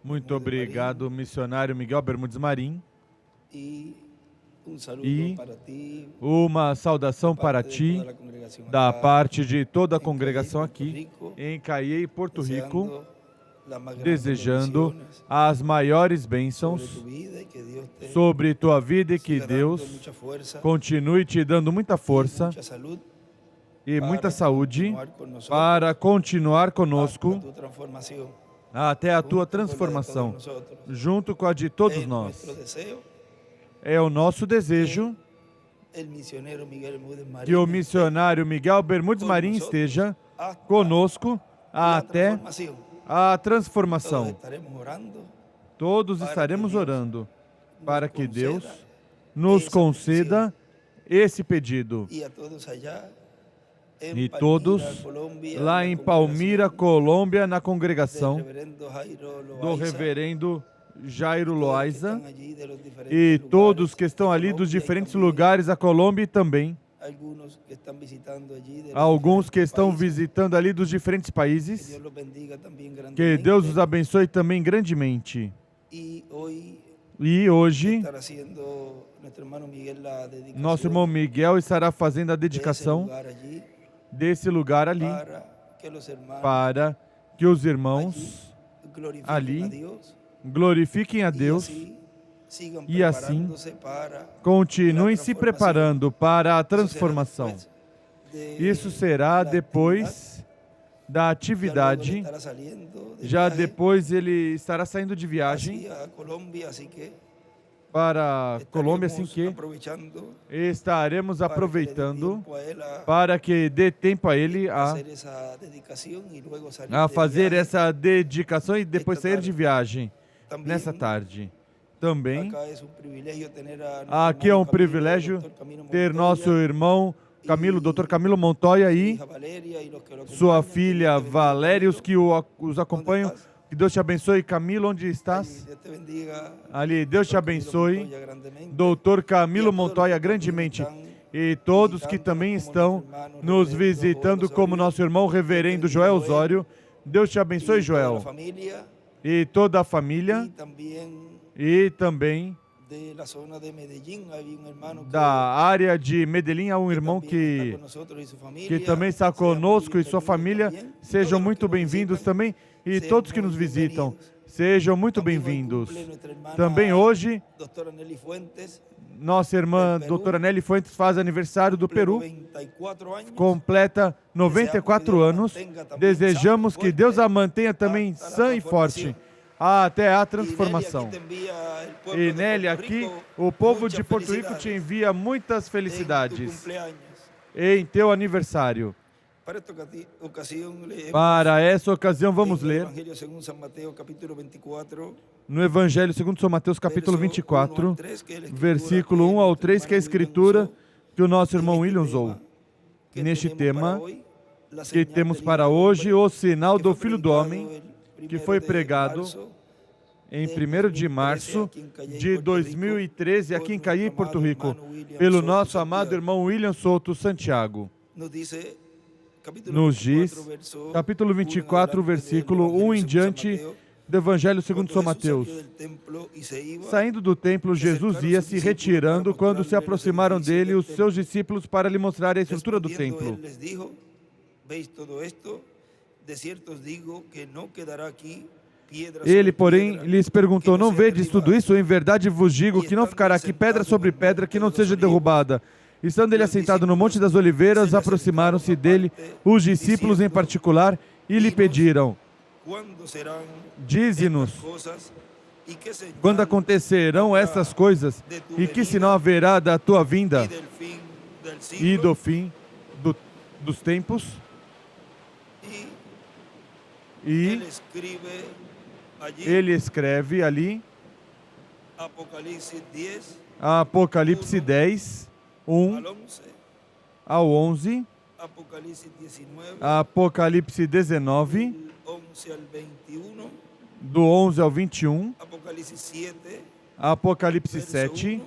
Muito obrigado, missionário Miguel Bermudes Marim. E uma saudação para ti, da parte de toda a congregação aqui, em Caiei, Porto Rico, desejando as maiores bênçãos sobre tua vida e que Deus continue te dando muita força e muita saúde para continuar conosco até a tua transformação, junto com a de todos nós. É o nosso desejo que o missionário Miguel Bermudes Marim esteja conosco até a transformação. Todos estaremos orando para que Deus nos conceda esse pedido. E todos lá em Palmira, Colômbia, na congregação do reverendo Jairo Loaiza, e todos que estão ali dos diferentes lugares da Colômbia e também alguns que estão visitando ali dos diferentes países. Que Deus os abençoe também grandemente. E hoje, nosso irmão Miguel estará fazendo a dedicação desse lugar ali, para que os irmãos ali glorifiquem a Deus e assim continuem se preparando para a transformação. Isso será depois da atividade, já depois ele estará saindo de viagem para a Colômbia, assim que estaremos aproveitando para que dê tempo a ele a fazer essa dedicação e depois sair de viagem nessa tarde. Também, aqui é um privilégio ter nosso irmão Camilo, Dr. Camilo Montoya e sua filha Valéria, os que os acompanham. Que Deus te abençoe. Camilo, onde estás? Ali, Deus te abençoe. Doutor Camilo Montoya, grandemente. E todos que também estão nos visitando, como nosso irmão reverendo Joel Osório. Deus te abençoe, Joel. E toda a família. E também da área de Medellín, há um irmão que também está conosco e sua família. Sejam muito bem-vindos também. E todos que nos visitam, sejam muito bem-vindos. Também hoje, nossa irmã doutora Nelly Fuentes faz aniversário do Peru, completa 94 anos. Desejamos que Deus a mantenha também sã e forte até a transformação. E Nelly, aqui, o povo de Porto Rico te envia muitas felicidades em teu aniversário. Para essa ocasião, vamos ler no Evangelho segundo São Mateus, capítulo 24, versículo 1 ao 3, que é a escritura que o nosso irmão William usou neste tema que temos para hoje, o sinal do Filho do Homem, que foi pregado em 1º de março de 2013, aqui em Caiei, Porto Rico, pelo nosso amado irmão William Souto Santiago. Nos diz, capítulo 24, versículo 1 em diante do Evangelho segundo São Mateus. Saindo do templo, Jesus ia se retirando quando se aproximaram dele os seus discípulos para lhe mostrar a estrutura do templo. Ele, porém, lhes perguntou: não vedes tudo isso? Em verdade vos digo que não ficará aqui pedra sobre pedra que não seja derrubada. Estando ele assentado no Monte das Oliveiras, aproximaram-se dele os discípulos em particular e lhe pediram: dize-nos, quando acontecerão estas coisas, e que sinal haverá da tua vinda e do fim dos tempos? E ele escreve ali, Apocalipse 10, 1 ao 11, Apocalipse 19, do 11 ao 21, Apocalipse 7,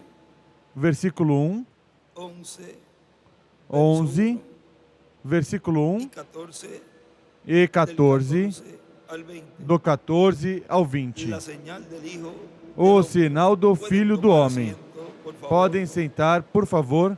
versículo 1, 11, versículo 1 e 14, do 14 ao 20. O sinal do Filho do Homem. Podem sentar, por favor.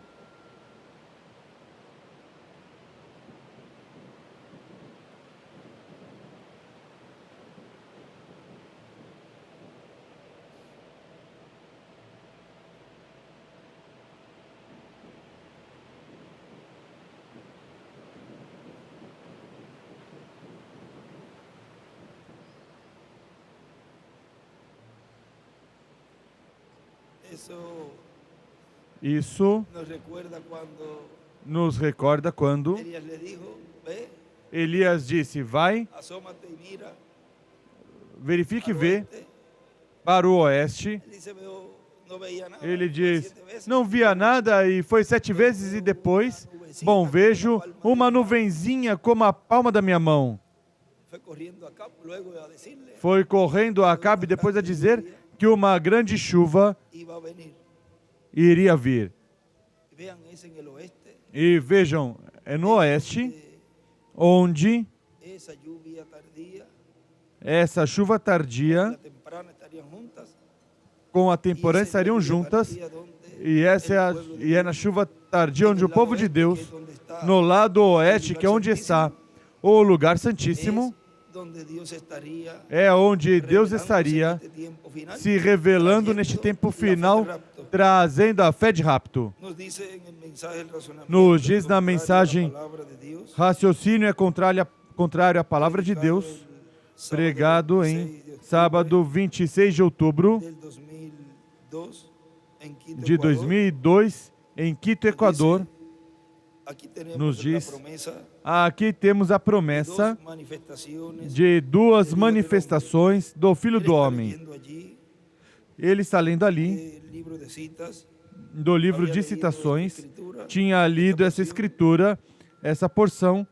Isso nos recorda quando Elias disse: vai, verifique e vê para o oeste. Ele diz: não via nada e foi 7 vezes e depois, bom, vejo uma nuvenzinha como a palma da minha mão. Foi correndo a Acabe depois a dizer que uma grande chuva iria vir. E vejam, é no oeste, onde essa chuva tardia com a temporã estariam juntas, e é na chuva tardia onde o povo de Deus, no lado oeste, que é onde está o lugar santíssimo, é onde Deus estaria se revelando neste tempo final, trazendo a fé de rapto. Nos diz na mensagem, raciocínio é contrário à palavra de Deus, pregado em sábado 26 de outubro de 2002, em Quito, Equador. Nos diz, aqui temos a promessa de 2 manifestações do Filho do Homem. Ele está lendo ali, do livro de citações, tinha lido essa escritura, essa porção,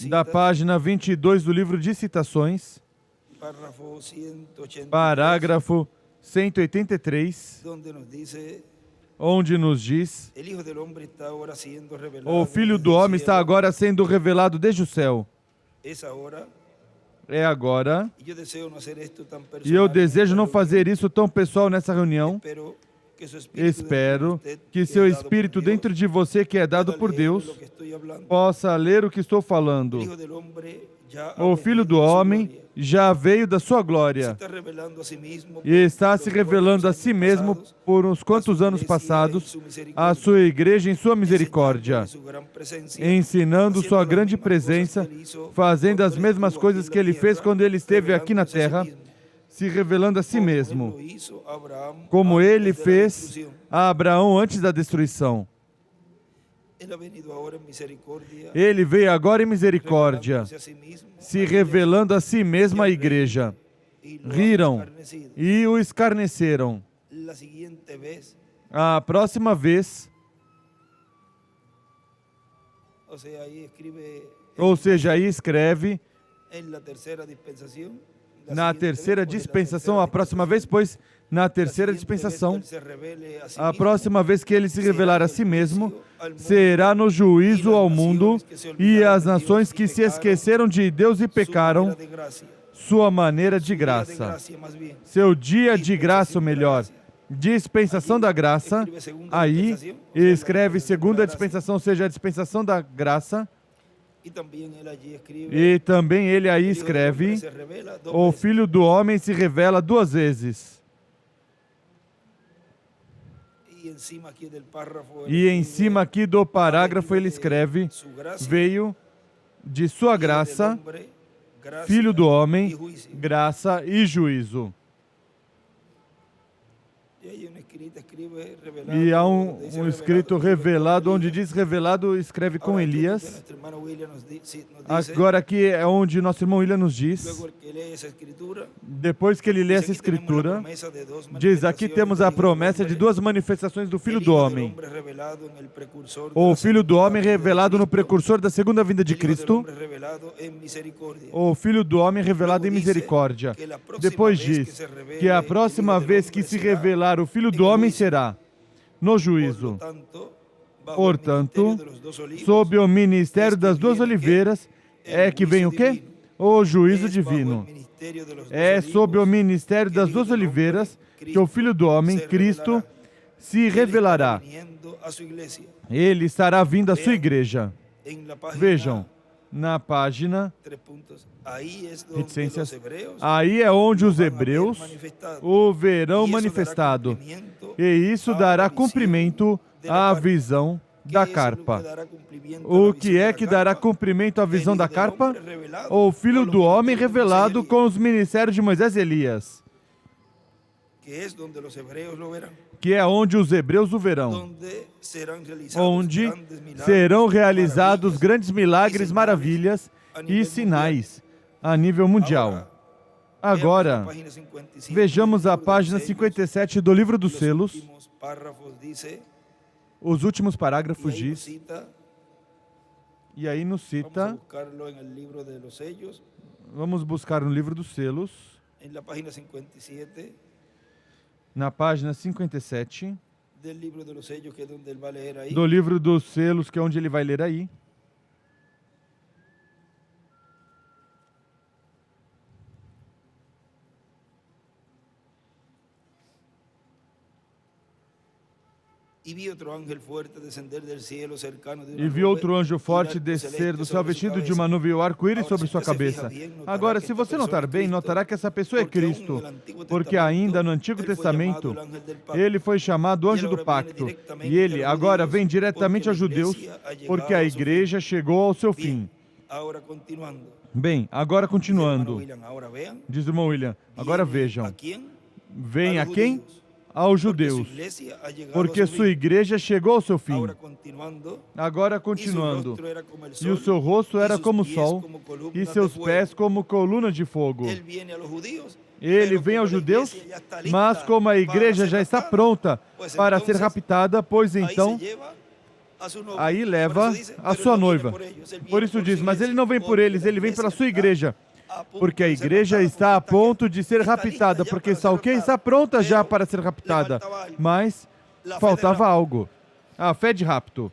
da página 22 do livro de citações, parágrafo 183, onde nos diz: o Filho do Homem está agora sendo revelado desde o céu. É agora. E eu desejo não fazer isso tão pessoal nessa reunião. Espero que seu espírito dentro de você, que é dado por Deus, possa ler o que estou falando. O Filho do Homem já veio da sua glória e está se revelando a si mesmo por uns quantos anos passados, a sua igreja em sua misericórdia, ensinando sua grande presença, fazendo as mesmas coisas que ele fez quando ele esteve aqui na terra, se revelando a si mesmo, como ele fez a Abraão antes da destruição. Ele veio agora em misericórdia, se revelando a si mesmo à igreja. Riram e o escarneceram. A próxima vez, ou seja, aí escreve na terceira dispensação, a próxima vez, pois na terceira dispensação, a próxima vez que ele se revelar a si mesmo, será no juízo ao mundo e às nações que se esqueceram de Deus e pecaram, sua maneira de graça. Seu dia de graça, ou melhor, dispensação da graça, aí escreve segunda dispensação, ou seja, a dispensação da graça. E também ele aí escreve, o Filho do Homem se revela 2 vezes. E em cima aqui do parágrafo ele escreve, veio de sua graça, Filho do Homem, graça e juízo. E há um escrito revelado, onde diz revelado, escreve com Elias. Agora aqui é onde nosso irmão William nos diz, depois que ele lê essa escritura, diz, aqui temos a promessa de 2 manifestações do Filho do Homem. O Filho do Homem revelado no precursor da segunda vinda de Cristo. O Filho do Homem revelado em misericórdia. Depois diz que a próxima vez que se revelar o Filho do Homem será no juízo. Portanto, sob o ministério das duas oliveiras é que vem o quê? O juízo divino. É sob o ministério das duas oliveiras que o Filho do Homem, Cristo, se revelará. Ele estará vindo à sua igreja. Vejam, na página reticências, aí é onde os hebreus o verão manifestado. E isso dará cumprimento à visão da carpa. O que é que dará cumprimento à visão da carpa? O Filho do Homem revelado com os ministérios de Moisés e Elias. Que é onde os hebreus o verão. Onde serão realizados grandes milagres, maravilhas e sinais a nível mundial. Agora, vejamos a página 57 do Livro dos Selos. Os últimos parágrafos diz, e aí nos cita, vamos buscar no Livro dos Selos, na página 57, do Livro dos Selos, que é onde ele vai ler aí. E vi outro anjo forte descer do céu vestido de uma nuvem e o arco-íris sobre sua cabeça. Agora, se você notar bem, notará que essa pessoa é Cristo, porque ainda no Antigo Testamento, ele foi chamado anjo do pacto, e ele agora vem diretamente aos judeus, porque a igreja chegou ao seu fim. Bem, agora continuando, diz o irmão William, agora vejam, vem a quem? Aos judeus, porque sua igreja chegou ao seu fim. Agora continuando, e o seu rosto era como o sol, e seus pés como coluna de fogo. Ele vem aos judeus, mas como a igreja já está pronta para ser raptada, pois então, aí leva a sua noiva. Por isso diz, mas ele não vem por eles, ele vem pela sua igreja. Porque a igreja está a ponto de ser raptada, porque está o quê? Está pronta já para ser raptada, mas faltava algo, a fé de rapto.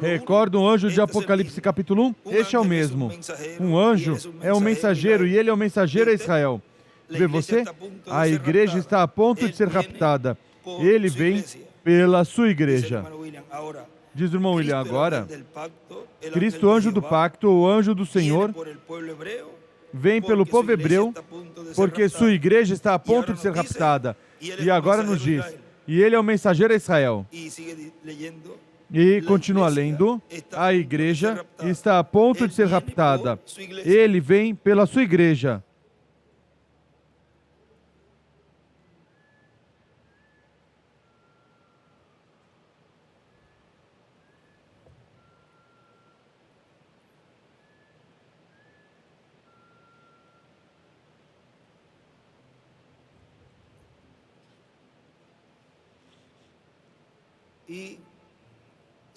Recordam o anjo de Apocalipse capítulo 1? Este é o mesmo. Um anjo é um mensageiro e ele é o mensageiro a Israel. Vê você? A igreja está a ponto de ser raptada. Ele vem pela sua igreja. Diz o irmão William agora, Cristo, anjo do pacto, o anjo do Senhor, vem pelo povo hebreu, porque sua igreja está a ponto de ser raptada. E agora nos diz, e ele é o mensageiro a Israel. E continua lendo, a igreja está a ponto de ser raptada. Ele vem pela sua igreja.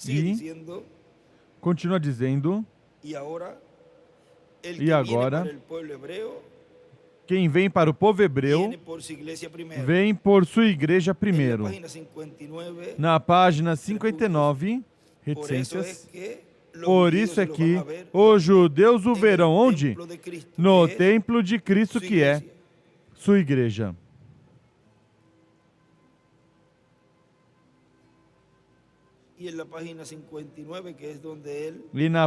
E continua dizendo, e agora, quem vem para o povo hebreu, vem por sua igreja primeiro. Na página 59, reticências, por isso é que os judeus o verão onde? No templo de Cristo, que é sua igreja. E na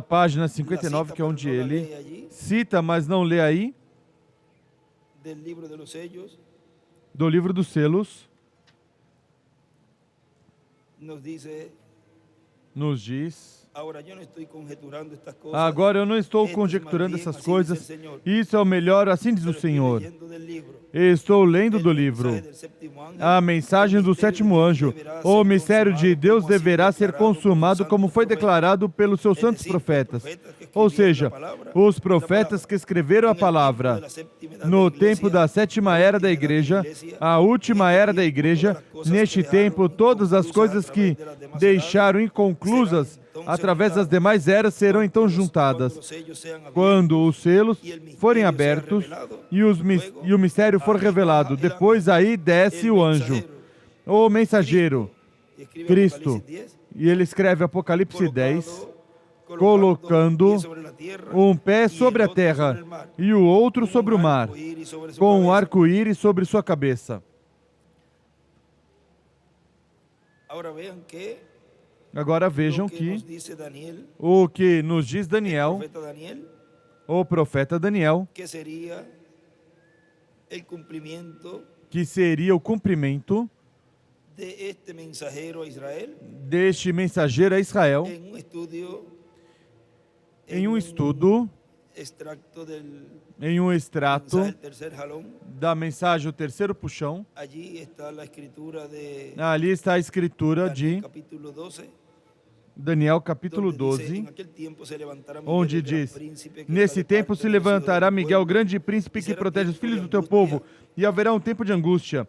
página 59, que é onde ele cita, mas não lê aí, do Livro dos Selos, nos diz, agora eu não estou conjecturando essas coisas, isso é o melhor, assim diz o Senhor. Estou lendo do livro, a mensagem do sétimo anjo. O mistério de Deus deverá ser consumado como foi declarado pelos seus santos profetas. Ou seja, os profetas que escreveram a palavra no tempo da sétima era da igreja, a última era da igreja, neste tempo todas as coisas que deixaram inconclusas através das demais eras serão então juntadas. Quando os selos forem abertos e o mistério for revelado, depois aí desce o anjo, o mensageiro, y escribe Cristo. Apocalipsis 10, E ele escreve Apocalipse 10, colocando colocando um pé sobre a terra e o outro sobre o mar, com um arco-íris sobre sua cabeça. Agora vejam que o que nos diz Daniel, o profeta Daniel, que seria o cumprimento deste mensageiro a Israel em um estudo, em um extrato da mensagem, o terceiro puxão. Ali está a escritura de Daniel capítulo 12, onde diz: nesse tempo se levantará Miguel, o grande príncipe que protege os filhos do teu povo, e haverá um tempo de angústia.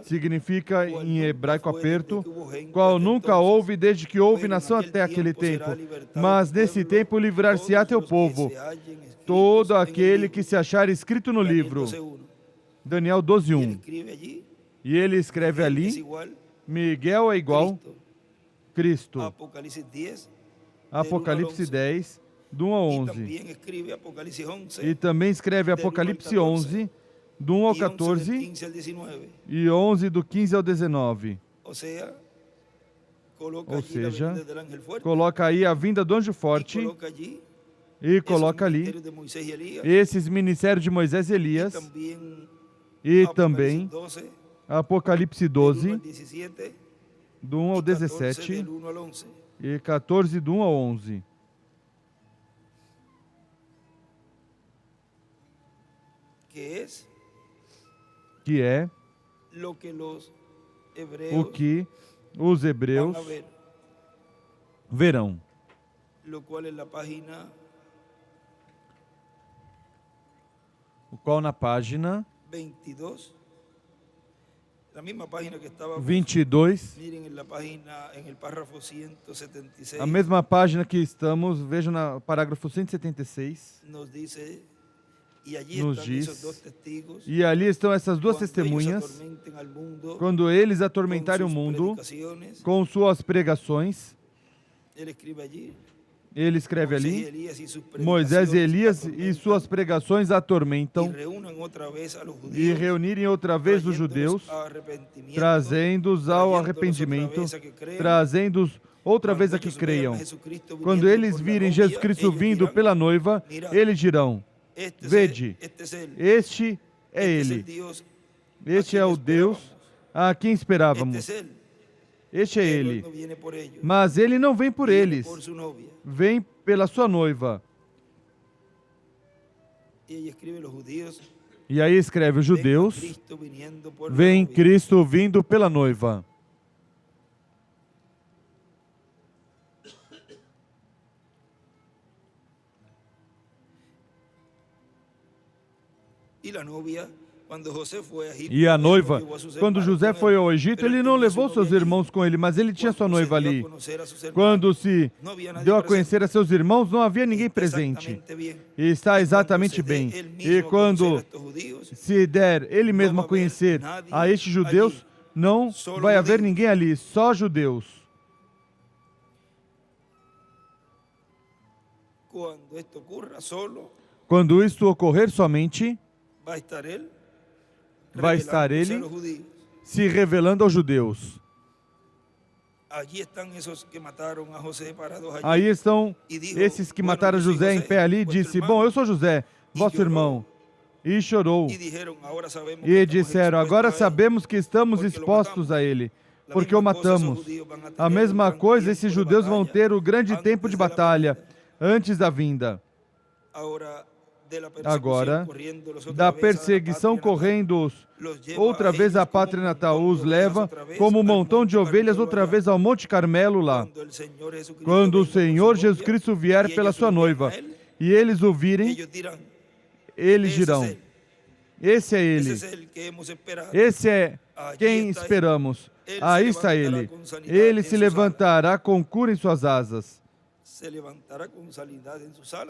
Significa em hebraico aperto, qual nunca houve desde que houve nação até aquele tempo. Mas nesse tempo livrar-se-á teu povo, todo aquele que se achar escrito no livro. Daniel 12:1. E ele escreve ali, Miguel é igual Cristo. Apocalipse 10, do 1 ao 11. E também escreve Apocalipse 11, do 1 ao 14, e 11 do 15 ao 19. Ou seja, coloca aí a vinda do anjo forte e coloca ali esses ministérios de Moisés e Elias, e também Apocalipse 12, do 1 ao 17, e 14 do 1 ao 11. Que é o que os hebreus verão. O qual na página 22, a mesma página que estamos, vejam no parágrafo 176, nos diz, e ali estão essas duas testemunhas, quando eles atormentarem o mundo com suas pregações. Ele escreve ali, Moisés e Elias e suas pregações atormentam, e reunirem outra vez os judeus, trazendo-os ao arrependimento, trazendo-os outra vez a que creiam. Quando eles virem Jesus Cristo vindo pela noiva, eles dirão: vede, este é Ele, este é o Deus a quem esperávamos, este é Ele. Mas Ele não vem por eles, vem pela sua noiva. E aí escreve os judeus, vem Cristo vindo pela noiva. E a noiva, quando José foi ao Egito, ele não levou seus irmãos com ele, mas ele tinha sua noiva ali. Quando se deu a conhecer a seus irmãos, não havia ninguém presente. E está exatamente bem. E quando se der ele mesmo a conhecer a estes judeus, não vai haver ninguém ali, só judeus. Quando isto ocorrer somente, vai estar ele se revelando aos judeus. Aí estão esses que mataram José em pé ali, e disse: bom, eu sou José, vosso irmão. E chorou. E disseram: agora sabemos que estamos expostos a ele, porque o matamos. A mesma coisa esses judeus vão ter o grande tempo de batalha, antes da vinda. Agora, da perseguição correndo-os outra vez à pátria natal, os leva como um montão de ovelhas outra vez ao Monte Carmelo lá. Quando o Senhor Jesus Cristo vier pela sua noiva, e eles o virem, eles dirão: esse é ele, esse é quem esperamos. Aí está ele. Ele se levantará com cura em suas asas.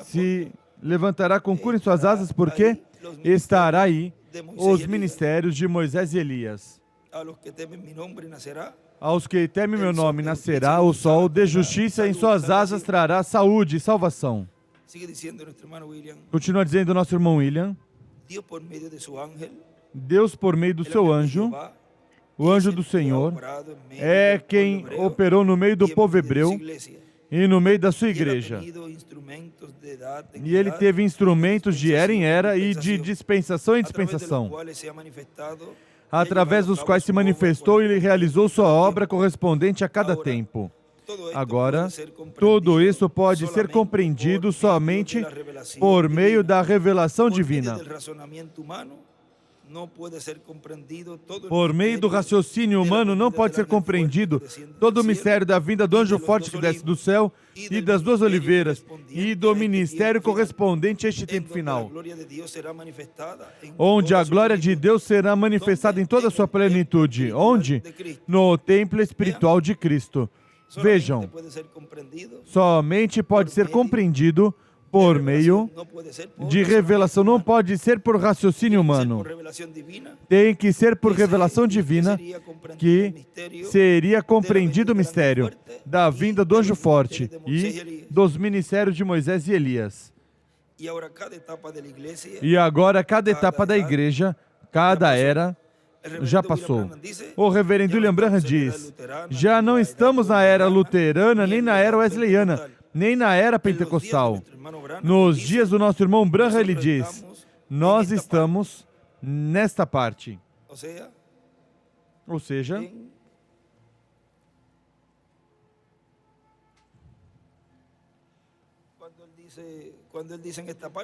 Se levantará com cura em suas asas, porque estará aí os ministérios de Moisés e Elias. Aos que temem meu nome nascerá o sol de justiça, em suas asas trará saúde e salvação. Continua dizendo o nosso irmão William. Deus, por meio do seu anjo, o anjo do Senhor, é quem operou no meio do povo hebreu e no meio da sua igreja. E ele teve instrumentos de era em era e de dispensação em dispensação, através dos quais se manifestou e realizou sua obra correspondente a cada tempo. Agora, tudo isso pode ser compreendido somente por meio da revelação divina. Por meio do raciocínio humano não pode ser compreendido todo o mistério da vinda do anjo forte que desce do céu e das duas oliveiras e do ministério correspondente a este tempo final, onde a glória de Deus será manifestada em toda a sua plenitude. Onde? No templo espiritual de Cristo. Vejam, somente pode ser compreendido por meio de revelação, não pode ser por raciocínio humano. Tem que ser por revelação divina que seria compreendido o mistério da vinda do anjo forte e dos ministérios de Moisés e Elias. E agora cada etapa da igreja, cada era, já passou. O reverendo William Branham diz, já não estamos na era luterana, nem na era wesleyana, nem na era pentecostal. Nos dias do nosso irmão Branham, ele diz, nós estamos nesta parte. Ou seja,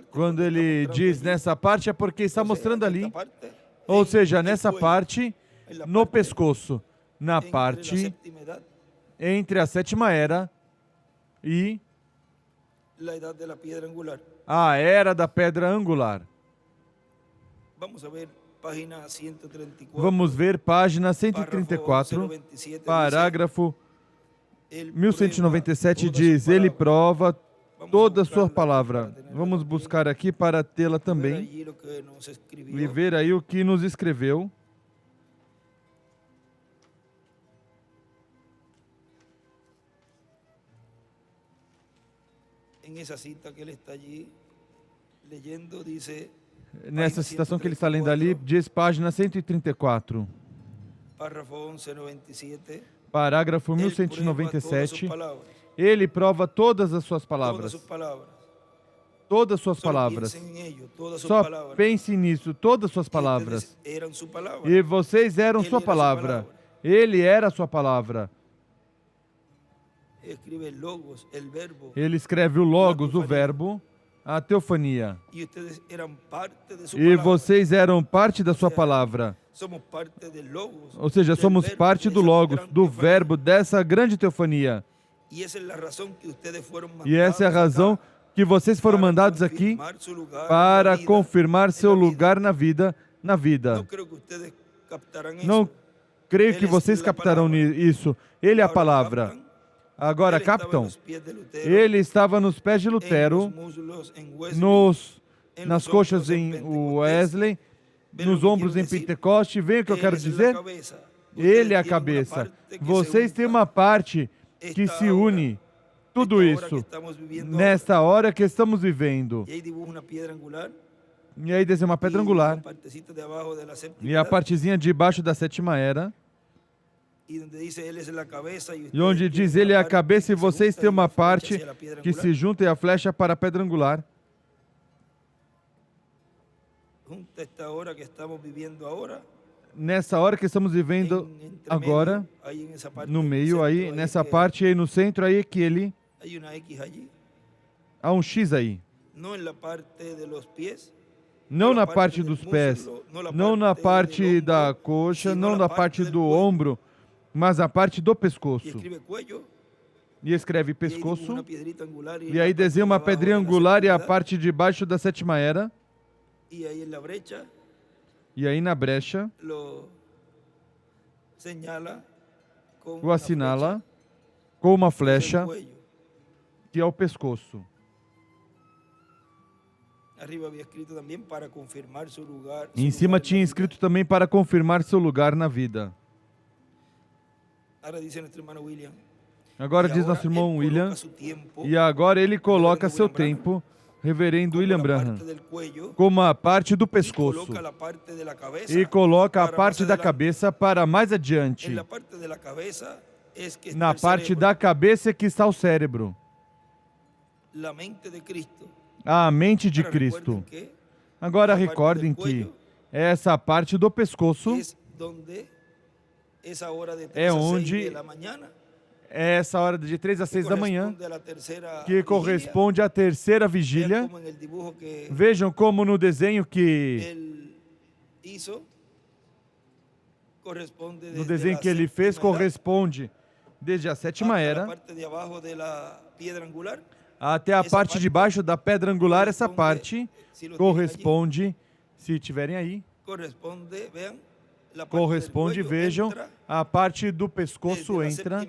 quando ele diz nessa parte, é porque está mostrando ali. Ou seja, nessa parte, no pescoço, na parte entre a sétima era e a era da pedra angular. Vamos ver página 134, parágrafo 1197 diz, ele prova toda a sua palavra. Vamos buscar aqui para tê-la também e ver aí o que nos escreveu. Nessa citação que ele está lendo ali, diz página 134. Parágrafo 1197. Ele prova todas as suas palavras. Todas as suas palavras. Só pense nisso, todas as suas palavras. E vocês eram sua palavra. Ele era a sua palavra. Ele escreve o Logos, o Verbo, a teofania. E vocês eram parte da sua palavra. Ou seja, somos parte do Logos, do Verbo, dessa grande teofania. E essa é a razão que vocês foram mandados aqui para confirmar seu lugar na vida. Não creio que vocês captarão isso. Ele é a palavra. Agora, captam? Ele estava nos pés de Lutero, nas coxas em Wesley, nos ombros em Pentecoste. Vem o que eu quero dizer? Ele é a cabeça. Vocês têm uma parte que se une, tudo isso, nesta hora que estamos vivendo. E aí desenha uma pedra angular. E a partezinha de baixo da sétima era. E onde diz ele é a cabeça e vocês têm uma parte que se junta e a flecha para a pedra angular. Nessa hora que estamos vivendo agora, no meio aí, nessa parte aí no centro aí, que ele há um X aí. Não na parte dos pés, não na parte da coxa, não na parte do ombro, mas a parte do pescoço. E escreve pescoço, e aí desenha uma pedrinha angular e a parte de baixo da sétima era. E aí na brecha, o assinala com uma flecha, que é o pescoço. Em cima tinha escrito também para confirmar seu lugar na vida. Agora diz nosso irmão William, e agora ele coloca seu tempo, reverendo William Branham, como a parte do pescoço, e coloca a parte da cabeça para mais adiante. Na parte da cabeça que está o cérebro, a mente de Cristo. Agora recordem que essa parte do pescoço é onde é essa hora de 3 a 6 da manhã, que corresponde à terceira vigília. Vejam como no desenho que ele fez corresponde desde a sétima era até a parte de baixo da pedra angular. Essa parte corresponde, se tiverem aí, corresponde, vejam, a parte do pescoço entra,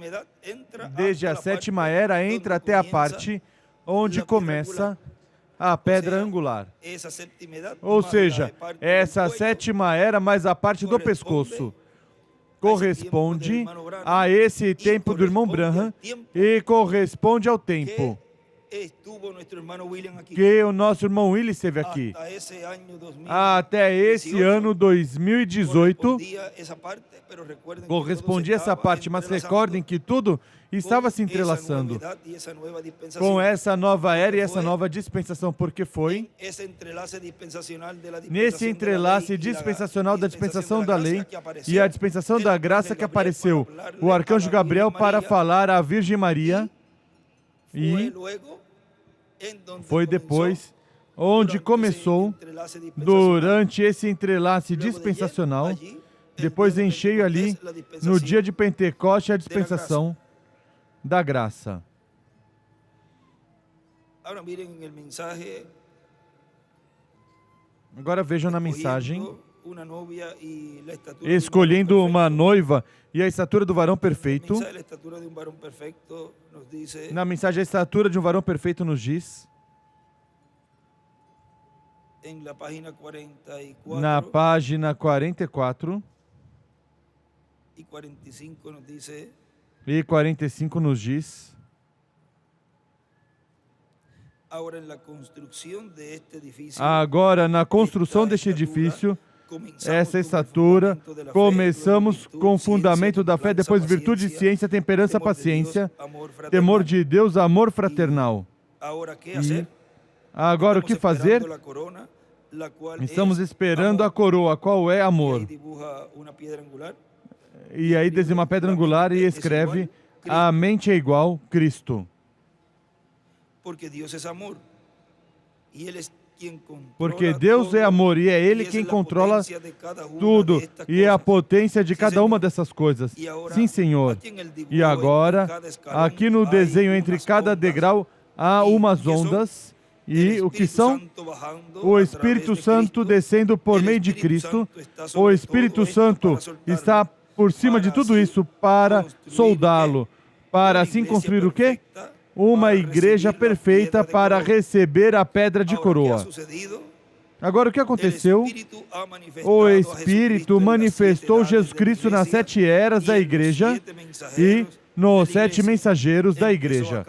desde a sétima era, entra até a parte onde começa a pedra angular. Ou seja, essa sétima era mais a parte do pescoço corresponde a esse tempo do irmão Branham e corresponde ao tempo que o nosso irmão William esteve aqui. Até esse ano 2018 correspondia essa parte, mas recordem que tudo estava se entrelaçando com essa nova era e essa nova dispensação, porque foi nesse entrelace dispensacional da dispensação da lei e a dispensação da graça que apareceu o arcanjo Gabriel para falar à Virgem Maria, e foi depois onde começou, durante esse entrelace dispensacional, depois em cheio ali, no dia de Pentecoste, a dispensação da graça. Agora vejam na mensagem, escolhendo uma noiva e a estatura do varão perfeito. Na mensagem, a estatura de um varão perfeito nos diz, na página 44 e 45 nos diz, agora na construção deste edifício, essa estatura, começamos com o fundamento da fé, depois virtude, ciência, temperança, paciência, temor de Deus, amor fraternal. E agora o que fazer? Estamos esperando a coroa, qual é amor? E aí desenha uma pedra angular e escreve, a mente é igual, Cristo. Porque Deus é amor e é Ele quem controla tudo e é a potência de cada uma dessas coisas. Sim, Senhor. E agora, aqui no desenho, entre cada degrau, há umas ondas. E o que são? O Espírito Santo descendo por meio de Cristo. O Espírito Santo está por cima de tudo isso para soldá-lo. Para assim construir o quê? Uma igreja perfeita para receber a pedra de coroa. Agora, o que aconteceu? O Espírito manifestou Jesus Cristo nas 7 eras da igreja e nos 7 mensageiros da igreja.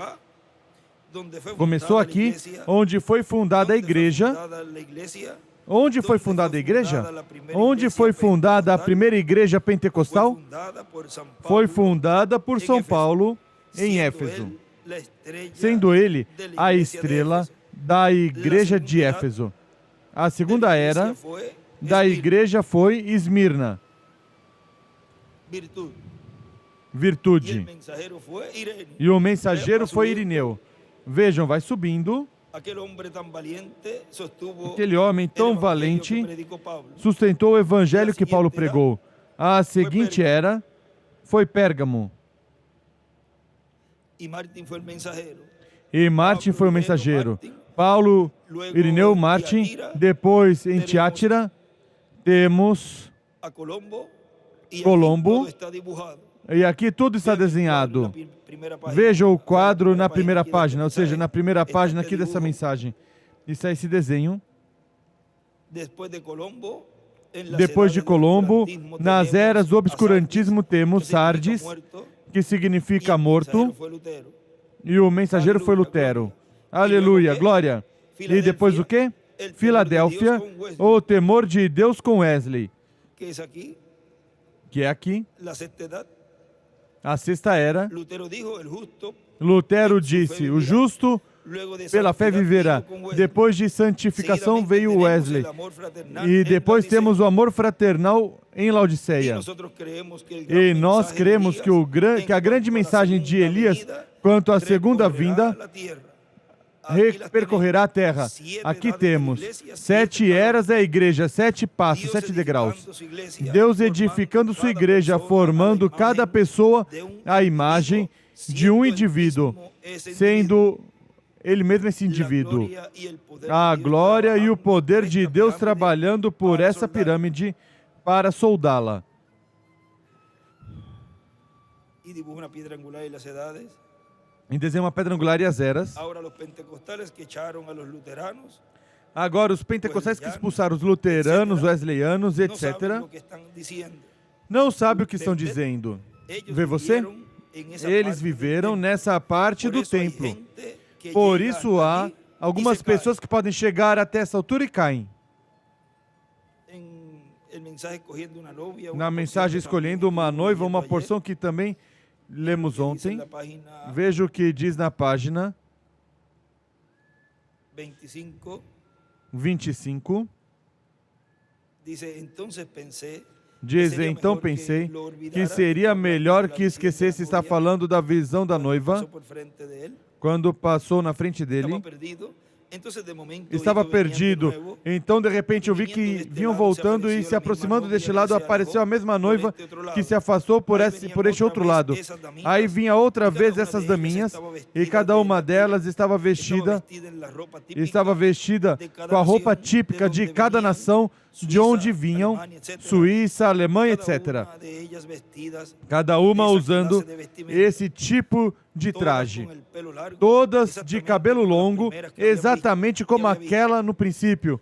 Começou aqui, onde foi fundada a igreja. Onde foi fundada a igreja? Onde foi fundada a primeira igreja pentecostal? Foi fundada por São Paulo, em Éfeso, sendo ele a estrela da igreja de Éfeso. A segunda era da igreja foi Esmirna, virtude. E o mensageiro foi Irineu. Vejam, vai subindo. Aquele homem tão valente sustentou o evangelho que Paulo pregou. A seguinte era foi Pérgamo. E Martim foi o mensageiro. Paulo, Irineu, Martim. Depois, em Tiátira, temos Colombo. E aqui tudo está desenhado. Veja o quadro na primeira página, ou seja, na primeira página aqui dessa mensagem. Está esse desenho. Depois de Colombo, nas eras do obscurantismo temos Sardes, que significa morto, e o mensageiro foi Lutero. Aleluia, glória. E depois o quê? Filadélfia, o temor de Deus com Wesley, que é aqui, a sexta era. Lutero disse, o justo pela fé viverá. Depois de santificação veio Wesley. E depois temos o amor fraternal em Laodiceia. E nós cremos que a grande mensagem de Elias quanto à segunda vinda percorrerá a terra. Aqui temos 7 eras da igreja, 7 passos, 7 degraus. Deus edificando sua igreja, formando cada pessoa à imagem de um indivíduo, sendo ele mesmo esse indivíduo. A glória e o poder de Deus trabalhando por essa pirâmide para soldá-la. E desenha uma pedra angular e as eras. Agora, os pentecostais que expulsaram os luteranos, wesleyanos, etc., não sabem o que estão dizendo. Vê você? Eles viveram nessa parte do templo. Por isso há algumas pessoas que podem chegar até essa altura e caem. Na mensagem escolhendo uma noiva, uma porção que também lemos ontem. Veja o que diz na página 25. Diz, então pensei que seria melhor que esquecesse, está falando da visão da noiva, quando passou na frente dele. Estava perdido. Então, de repente, eu vi que vinham voltando e se aproximando deste lado, apareceu a mesma noiva que se afastou por este outro lado. Aí vinha outra vez essas daminhas, e cada uma delas estava vestida com a roupa típica de cada nação de onde vinham, Suíça, Alemanha, etc. Cada uma usando esse tipo de traje. Todas de cabelo longo, exatamente como aquela no princípio.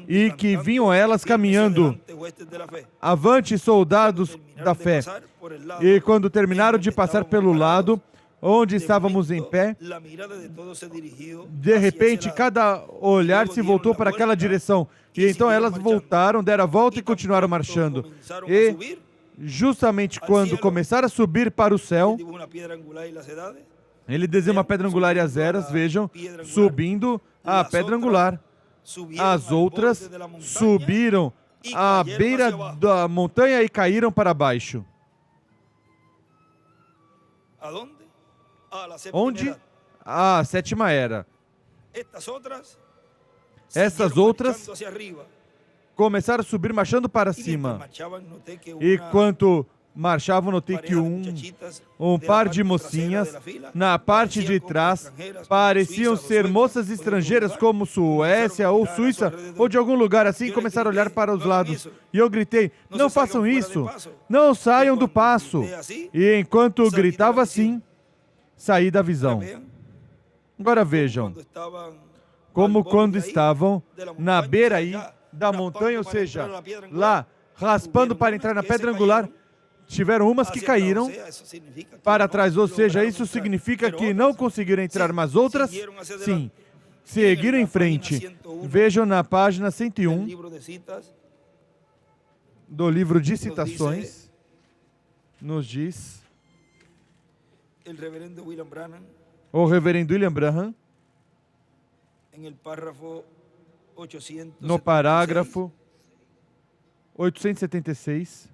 E que vinham elas caminhando. Avante, soldados da fé. E quando terminaram de passar pelo lado onde estávamos em pé, de repente cada olhar se voltou para aquela direção. E então elas voltaram, deram a volta e continuaram marchando. E justamente quando começaram a subir para o céu, ele desenha uma pedra angular e as eras, vejam, subindo a pedra angular. As outras subiram à beira da montanha e caíram para baixo. Onde? A sétima era. Essas outras começaram a subir marchando para cima. E quando marchavam, notei que um par de mocinhas, na parte de trás, pareciam ser moças estrangeiras como Suécia ou Suíça, ou de algum lugar assim, e começaram a olhar para os lados. E eu gritei, não façam isso, não saiam do passo. E enquanto gritava assim, saí da visão. Agora vejam, como quando estavam na beira aí da montanha, ou seja, lá, raspando para entrar na pedra angular, tiveram umas que caíram para trás, ou seja, isso significa que não conseguiram entrar, mas outras, sim, seguiram em frente. Vejam na página 101 do livro de citações, nos diz o reverendo William Branham, no parágrafo 876,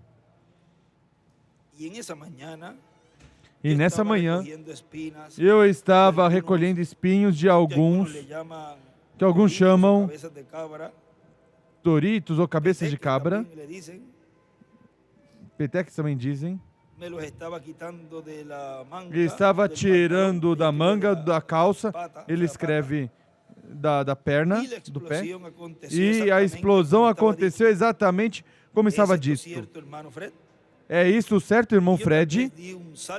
e nessa manhã eu estava recolhendo espinhos de alguns, que alguns chamam toritos ou cabeças de cabra, peteques também dizem, e estava tirando da manga da calça, ele escreve da perna, do pé, e a explosão aconteceu exatamente como estava dito. É isso certo, irmão Fred?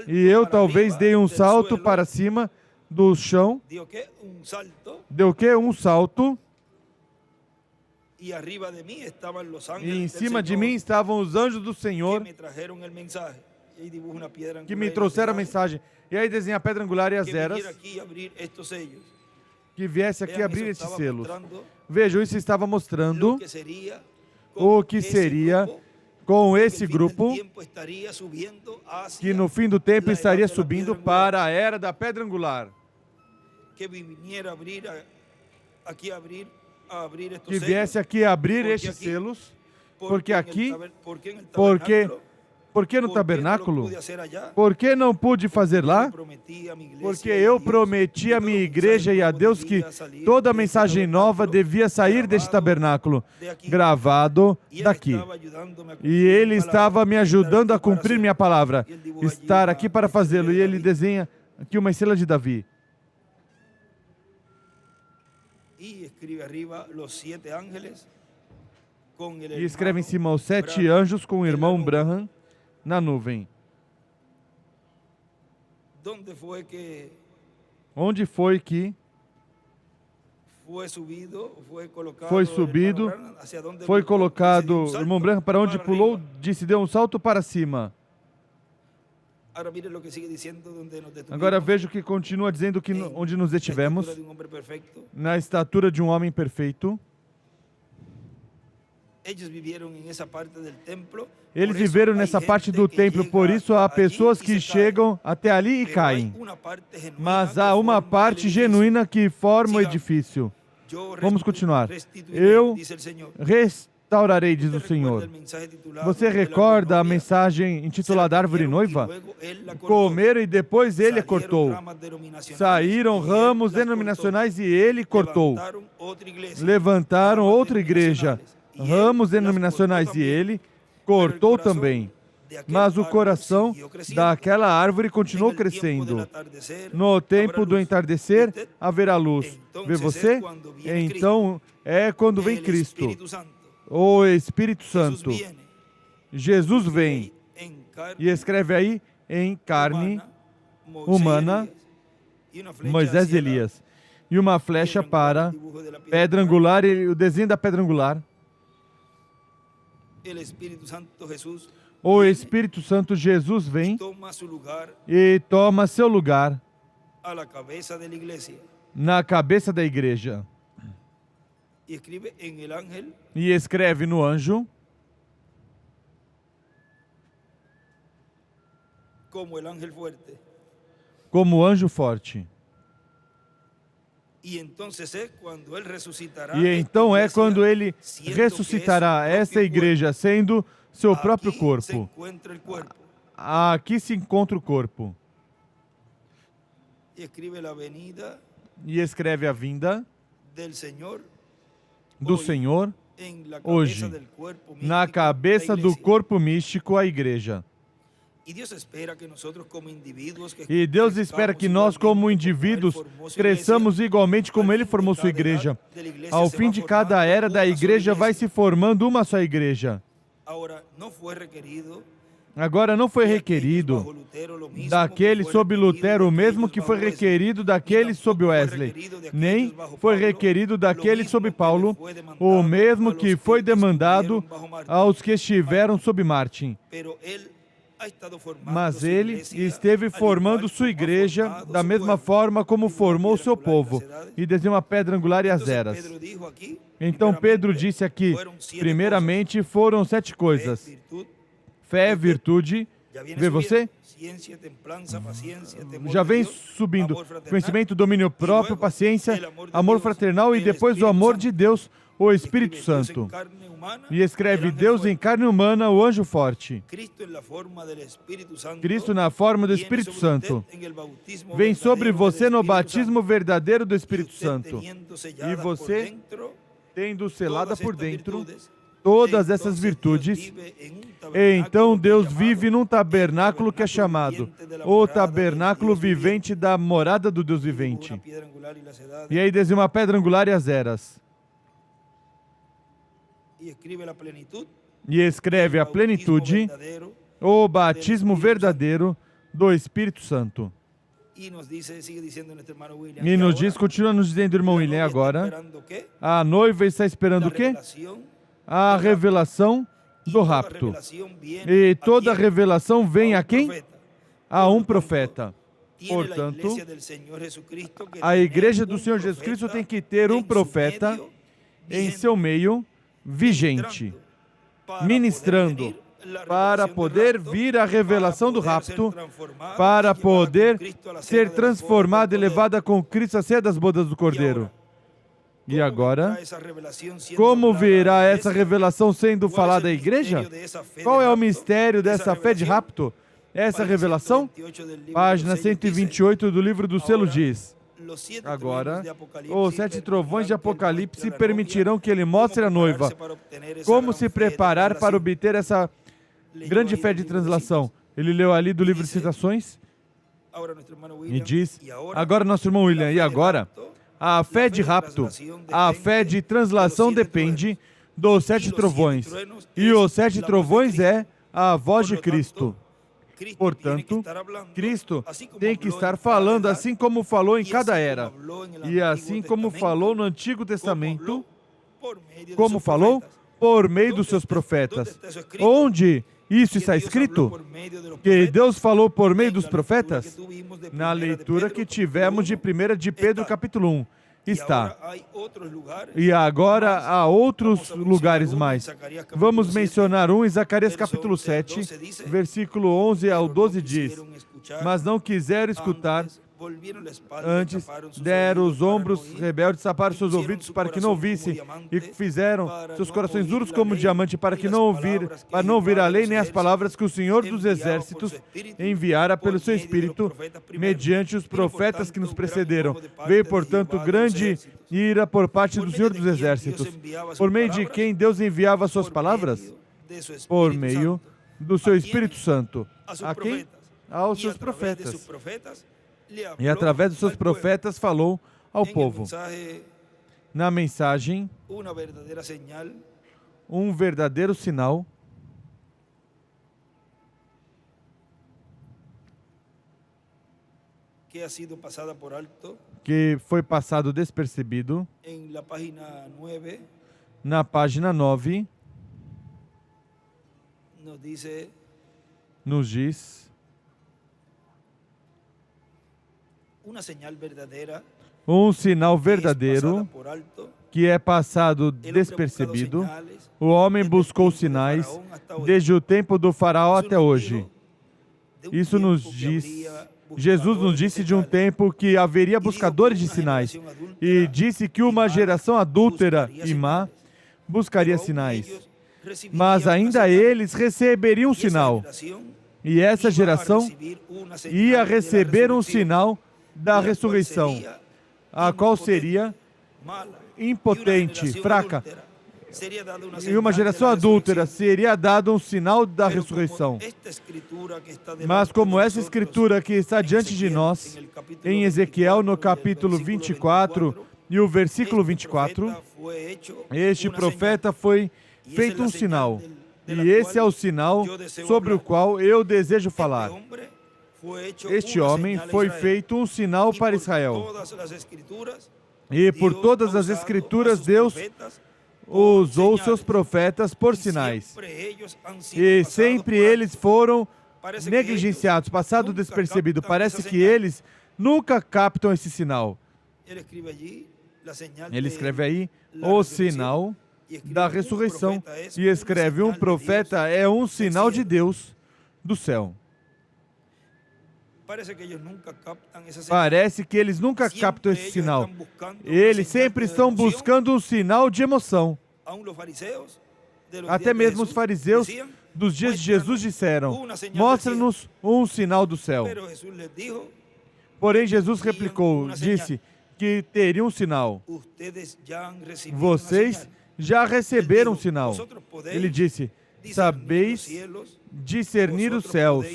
E eu talvez dei um salto para cima do chão. Deu o quê? Um salto. E em cima de mim estavam os anjos do Senhor que me trouxeram a mensagem. E aí desenha a pedra angular e as eras que viesse aqui abrir esses selos. Vejam, isso estava mostrando o que seria com esse grupo que no fim do tempo estaria subindo para a era da pedra angular. Que viesse aqui abrir estes selos, porque aqui, por que no tabernáculo? Por que não pude fazer lá? Porque eu prometi à minha igreja e a Deus que toda mensagem nova devia sair deste tabernáculo, gravado daqui. E Ele estava me ajudando a cumprir minha palavra, estar aqui para fazê-lo. E Ele desenha aqui uma estrela de Davi. E escreve em cima os 7 anjos com o irmão Branham na nuvem. Onde foi que foi subido, foi colocado o irmão Branham, para onde pulou, disse, deu um salto para cima. Agora veja o que continua dizendo que onde nos detivemos, na estatura de um homem perfeito. Eles viveram nessa parte do templo, por isso há pessoas que chegam até ali e caem. Mas há uma parte genuína que forma o edifício. Vamos continuar. Eu restaurarei, diz o Senhor. Você recorda a mensagem intitulada Árvore Noiva? Comeram e depois ele cortou. Saíram ramos denominacionais e ele cortou. Levantaram outra igreja. Ramos denominacionais e ele cortou também. Mas o coração daquela árvore continuou crescendo. No tempo do entardecer haverá luz. Vê você? Então é quando vem Cristo, o Espírito Santo. Jesus vem e escreve aí em carne humana, Moisés e Elias. E uma flecha para pedra angular e o desenho da pedra angular. O Espírito Santo Jesus vem e toma seu lugar na cabeça da igreja. E escreve no anjo como anjo forte. E então é quando ele ressuscitará essa igreja, sendo seu próprio corpo. Aqui se encontra o corpo. E escreve a vinda do Senhor hoje, na cabeça do corpo místico, a igreja. E Deus espera que nós, como indivíduos, cresçamos igualmente como Ele formou sua igreja. Ao fim de cada era da igreja, vai se formando uma só igreja. Agora não foi requerido daquele sob Lutero o mesmo que foi requerido daquele sob Wesley, nem foi requerido daquele sob Paulo o mesmo que foi demandado aos que estiveram sob Martin. Mas ele esteve formando sua igreja da mesma forma como formou seu povo, e desenhou uma pedra angular e as eras. Então Pedro disse aqui, primeiramente foram 7 coisas: fé, virtude, vê você? Já vem subindo. Conhecimento, domínio próprio, paciência, amor fraternal e depois o amor de Deus, o Espírito Santo. E escreve Deus em carne humana, o anjo forte. Cristo na forma do Espírito Santo. Vem sobre você no batismo verdadeiro do Espírito Santo. E você, tendo selada por dentro todas essas virtudes, então Deus vive num tabernáculo que é chamado o tabernáculo vivente da morada do Deus vivente. E aí desenha uma pedra angular e as eras. E escreve a plenitude, o batismo verdadeiro do Espírito Santo. E nos diz, continua nos dizendo, irmão William, agora, a noiva está esperando o quê? A revelação do rapto. E toda revelação vem a quem? A um profeta. Portanto, a igreja do Senhor Jesus Cristo tem que ter um profeta em seu meio, vigente, ministrando, para poder vir a revelação do rapto, para poder ser transformada e levada com Cristo à ceia das bodas do Cordeiro. E agora, como virá essa revelação sendo falada à igreja? Qual é o mistério dessa fé de rapto? Essa revelação? Página 128 do livro do selo diz: agora, os 7 trovões de Apocalipse permitirão que ele mostre à noiva como se preparar para obter essa grande fé de translação. Ele leu ali do livro de Citações e diz, agora nosso irmão William, e agora? A fé de rapto, a fé de translação depende dos 7 trovões. E os 7 trovões é a voz de Cristo. Portanto, Cristo tem que estar falando assim como falou em cada era. E assim como falou no Antigo Testamento, como falou? Por meio dos seus profetas. Onde isso está escrito? Que Deus falou por meio dos profetas? Na leitura que tivemos de 1 de Pedro, capítulo 1. Está. E agora há outros lugares mais. Vamos mencionar um em Zacarias capítulo 7, versículo 11 ao 12 diz: mas não quiseram escutar, antes deram os ombros rebeldes, taparam seus ouvidos para que não ouvissem, e fizeram seus corações duros como diamante para não ouvir a lei nem as palavras que o Senhor dos Exércitos enviara pelo seu Espírito mediante os profetas que nos precederam. Veio, portanto, grande ira por parte do Senhor dos Exércitos. Por meio de quem Deus enviava suas palavras? Por meio do seu Espírito Santo. A quem? Aos seus profetas. E através dos seus profetas falou ao povo. Na mensagem, um verdadeiro sinal que foi passado despercebido na página 9 nos diz um sinal verdadeiro que é passado despercebido. O homem buscou sinais desde o tempo do faraó até hoje. Isso nos diz, Jesus nos disse de um tempo que haveria buscadores de sinais e disse que uma geração adúltera e má buscaria sinais. Mas ainda eles receberiam um sinal. E essa geração ia receber um sinal da ressurreição, a qual seria impotente, fraca. E uma geração adúltera seria dado um sinal da ressurreição. Mas como essa escritura que está diante de nós, em Ezequiel, no capítulo 24 e o versículo 24, este profeta foi feito um sinal. E esse é o sinal sobre o qual eu desejo falar. Este homem foi feito um sinal para Israel. E por todas as Escrituras, Deus usou seus profetas por sinais. E sempre eles foram negligenciados, passado despercebido. Parece que eles nunca captam esse sinal. Ele escreve aí o sinal da ressurreição. E escreve: um profeta é um sinal de Deus do céu. Parece que eles nunca captam esse sinal. Eles sempre estão buscando um sinal de emoção. Até mesmo os fariseus dos dias de Jesus disseram: mostra-nos um sinal do céu. Porém, Jesus replicou, disse que teria um sinal. Vocês já receberam um sinal. Ele disse: sabeis discernir os céus,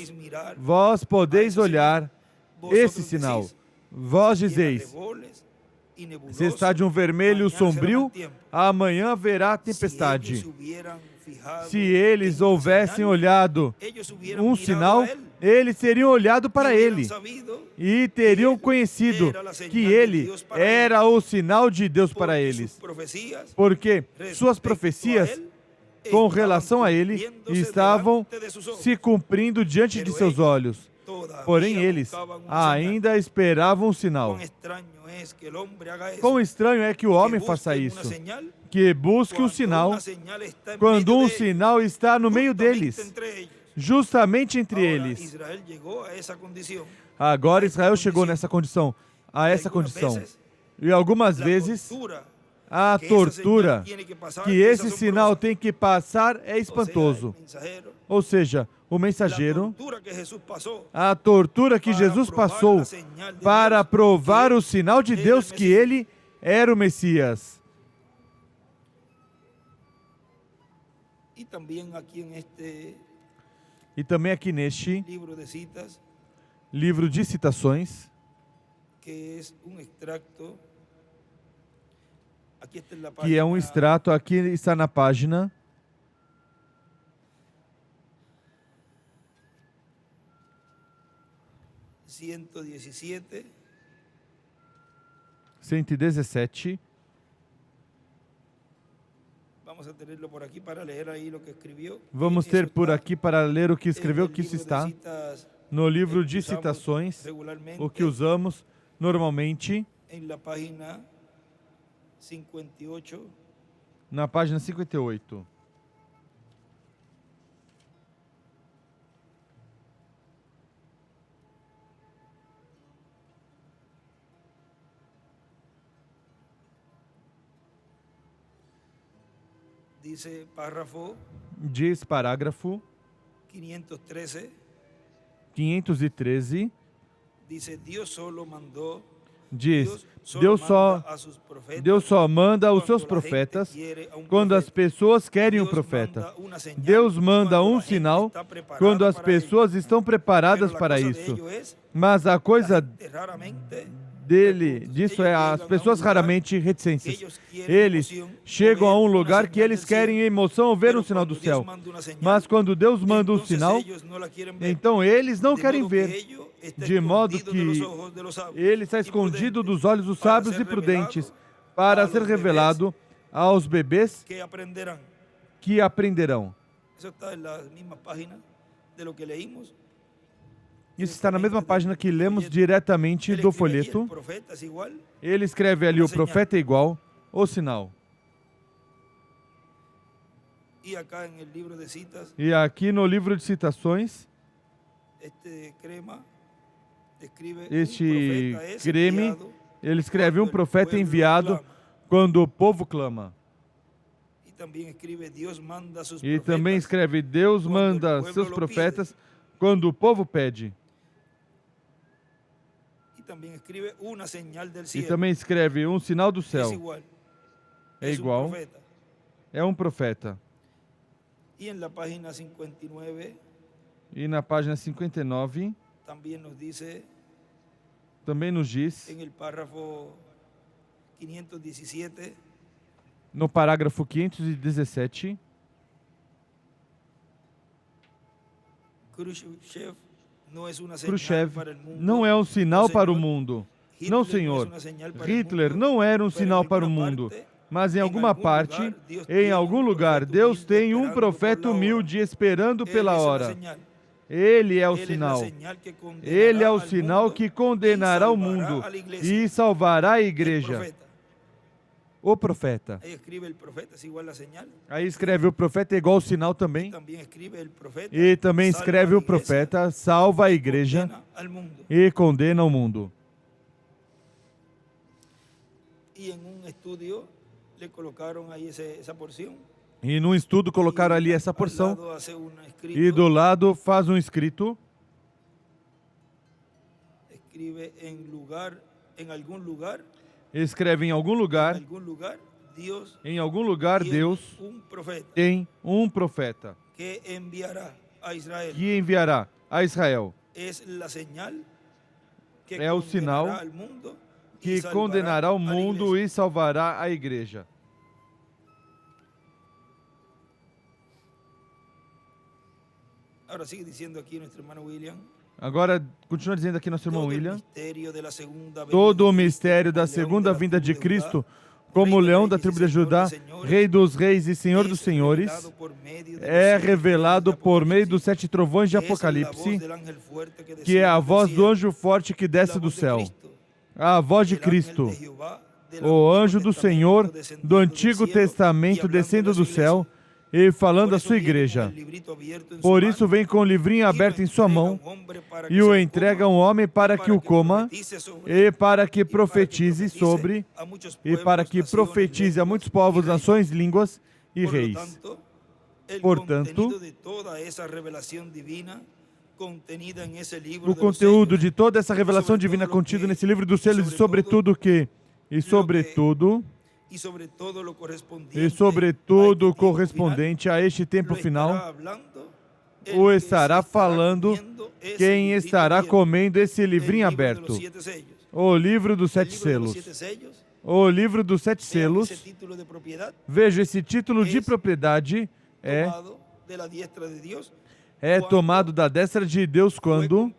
vós podeis olhar esse sinal. Vós dizeis: se está de um vermelho sombrio, amanhã haverá tempestade. se eles houvessem olhado um sinal, eles teriam olhado para ele e teriam conhecido que ele era o sinal de Deus para eles, porque suas profecias com relação a ele estavam se cumprindo diante de seus olhos. Porém, eles ainda esperavam um sinal. Quão estranho é que o homem faça isso, que busque um sinal, quando um sinal está no meio deles, justamente entre eles. Agora Israel chegou nessa condição, a essa condição. E algumas vezes, a tortura que esse sinal tem que passar é espantoso. Ou seja, o mensageiro, a tortura que Jesus passou para provar o sinal de Deus que ele era o Messias. E também aqui neste livro de citações, que é um extrato, aqui está na página 117. Vamos ter por aqui para ler o que escreveu, que isso está no livro de citações, o que usamos normalmente na página 58. Diz parágrafo 513, diz, Deus só manda os seus profetas quando as pessoas querem um profeta. Deus manda um sinal quando as pessoas estão preparadas para isso. Mas a coisa disso é as pessoas raramente reticentes. Eles chegam a um lugar que eles querem emoção ou ver um sinal do céu. Mas quando Deus manda um sinal, então eles não querem ver, de modo que ele está escondido dos olhos dos sábios e prudentes para ser revelado aos bebês que aprenderão. Isso está na mesma página que lemos diretamente do folheto. Ele escreve ali, o profeta é igual, o sinal. E aqui no livro de citações, este creme, ele escreve um profeta enviado quando o povo clama. E também escreve, Deus manda seus profetas quando o povo pede. E também escreve um sinal do céu. É igual. É um profeta. E na página 59, também nos diz, no parágrafo 517, Khrushchev não é um sinal para o mundo. Não, senhor. Hitler não era um sinal para o mundo. Mas em alguma parte, em algum lugar, Deus tem um profeta humilde esperando pela hora. Ele é o sinal. Ele é o sinal que condenará o mundo e salvará a igreja. O profeta. Aí escreve o profeta igual ao sinal também. E também escreve o profeta salva a igreja e condena o mundo. E num estudo colocaram ali essa porção. E do lado faz um escrito. Escreve em algum lugar, Deus tem um profeta que enviará a Israel. É o sinal que condenará o mundo e salvará a igreja. Agora, continua dizendo aqui nosso irmão William, todo o mistério da segunda vinda de Cristo, como leão da tribo de Judá, rei dos reis e senhor dos senhores, é revelado por meio dos 7 trovões de Apocalipse, que é a voz do anjo forte que desce do céu, a voz de Cristo, o anjo do Senhor do Antigo Testamento descendo do céu e falando à sua igreja. Por isso vem com o livrinho aberto em sua mão e o entrega a um homem para que o coma e para que profetize sobre e para que profetize a muitos povos, nações, línguas e reis. Portanto, o conteúdo de toda essa revelação divina contida nesse livro dos selos e sobretudo o que e sobretudo correspondente a este tempo final, o estará falando quem estará comendo esse livrinho aberto, o livro dos 7 selos. O livro dos 7 selos, veja, esse título de propriedade é tomado da destra de Deus quando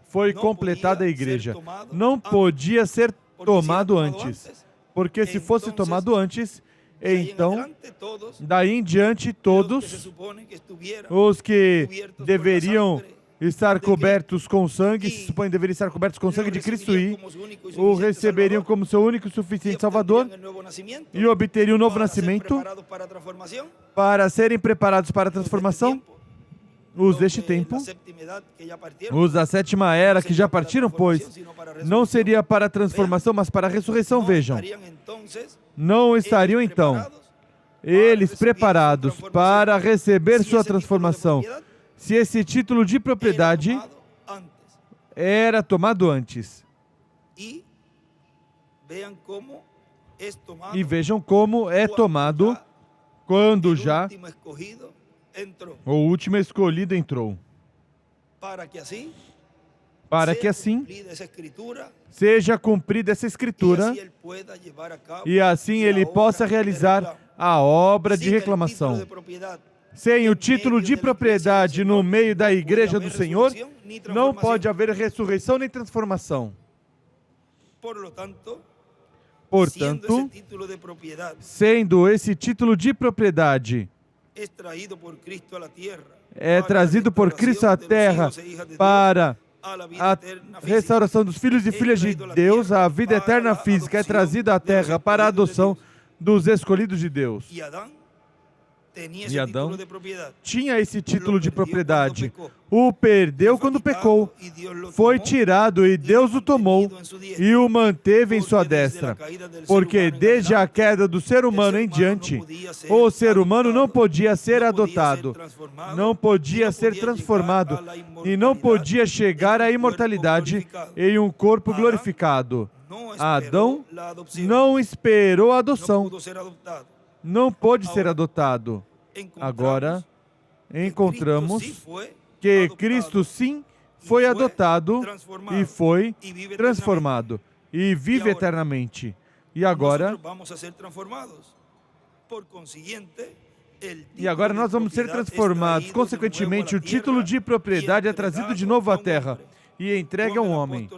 foi completada a igreja. Não podia ser tomado antes, porque se fosse tomado antes, então, daí em diante, todos os que deveriam estar cobertos com sangue, se supõe deveriam estar cobertos com sangue de Cristo e o receberiam como seu único e suficiente Salvador e obteriam um novo nascimento para serem preparados para a transformação. Os deste tempo, os da 7ª era que já partiram, pois não seria para a transformação, mas para a ressurreição, vejam. Não estariam, então, eles preparados para receber sua transformação, se esse título de propriedade era tomado antes. E vejam como é tomado quando já o último escolhido entrou. Para que assim seja cumprida essa escritura e assim ele possa realizar a obra de reclamação. Sem o título de propriedade no meio da igreja do Senhor, não pode haver ressurreição nem transformação. Portanto, sendo esse título de propriedade é trazido por Cristo à terra para a restauração dos filhos e filhas de Deus, a vida eterna física é trazida à terra para a adoção dos escolhidos de Deus. E Adão tinha esse título de propriedade. O perdeu quando pecou. Foi tirado e Deus o tomou e o manteve em sua destra. Porque desde a queda do ser humano em diante, o ser humano não podia ser adotado, não podia ser transformado e não podia chegar à imortalidade em um corpo glorificado. Adão não esperou a adoção. Não pôde ser adotado. Agora, encontramos que Cristo sim foi adotado e foi transformado e vive eternamente. E agora nós vamos ser transformados. Consequentemente, o título de propriedade é trazido de novo à terra e entregue a um homem.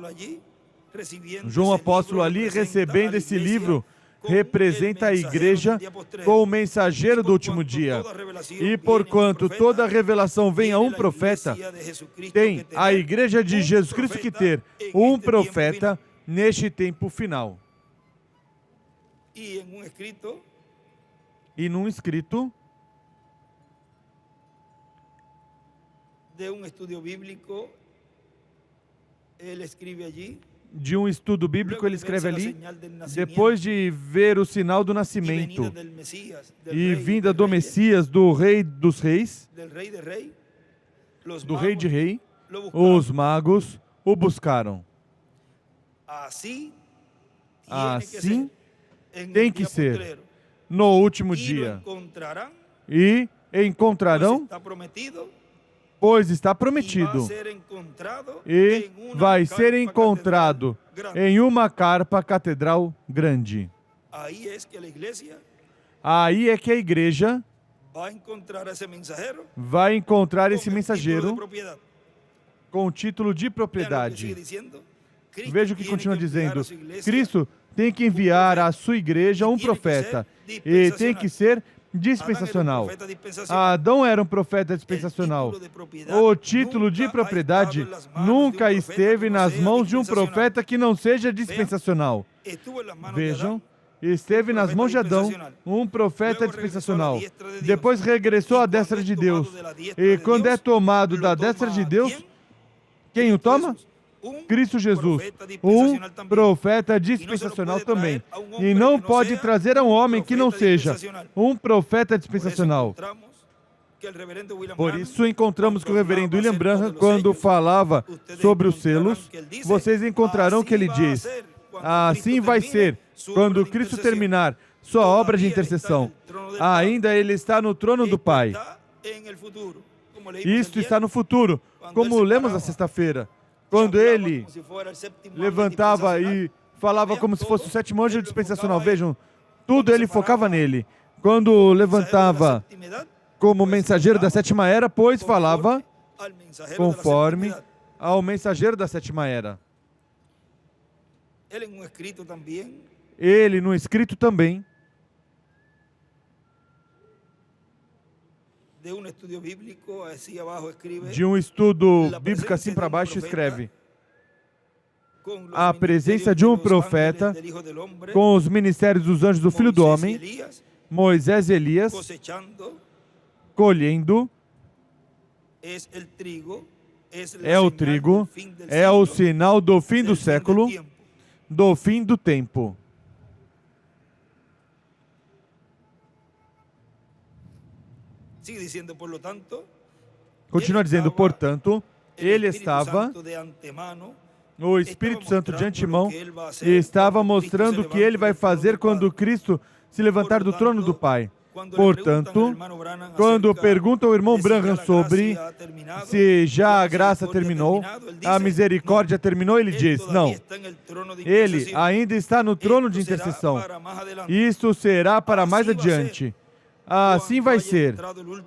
João apóstolo ali, recebendo esse livro, representa a igreja como mensageiro do último dia. E porquanto toda revelação vem a um profeta, tem a igreja de Jesus Cristo que ter um profeta neste tempo final. E num escrito de um estudo bíblico, ele escreve allí. De um estudo bíblico, ele escreve ali, depois de ver o sinal do nascimento e vinda do Messias, do Rei dos Reis, do Rei de Rei, os magos o buscaram. Assim tem que ser no último dia. E encontrarão, pois está prometido, e vai ser encontrado em uma carpa catedral grande. Aí é que a igreja vai encontrar esse mensageiro com o título de propriedade. Veja o que continua dizendo. Cristo tem que enviar à sua igreja um profeta e tem que ser dispensacional. Adão era um profeta dispensacional. O título de propriedade nunca esteve nas mãos de um profeta que não seja dispensacional. Vejam, esteve nas mãos de Adão, um profeta dispensacional. Depois regressou à destra de Deus. E quando é tomado da destra de Deus, quem o toma? Cristo Jesus, um profeta dispensacional também. E não pode trazer a um homem que não seja um profeta dispensacional. Por isso encontramos que o reverendo William Branham, quando falava sobre os selos, vocês encontrarão que ele diz: assim vai ser quando Cristo terminar sua obra de intercessão. Ainda ele está no trono do Pai. Isto está no futuro, como lemos na sexta-feira. Quando ele levantava e falava como se fosse o sétimo anjo dispensacional. Vejam, tudo ele focava nele. Quando levantava como mensageiro da sétima era, pois falava conforme ao mensageiro da sétima era. Ele, no escrito também, de um estudo bíblico assim para baixo, escreve: a presença de um profeta com os ministérios dos anjos do Filho do Homem, Moisés e Elias, colhendo, é o trigo, é o sinal do fim do século, do fim do tempo. Continua dizendo, portanto, ele estava, o Espírito Santo de antemão, e estava mostrando o que ele vai fazer quando Cristo se levantar do trono do Pai. Portanto, quando perguntam ao irmão Branham sobre se já a graça terminou, a misericórdia terminou, ele diz, não. Ele ainda está no trono de intercessão. Isto será para mais adiante. Assim vai ser,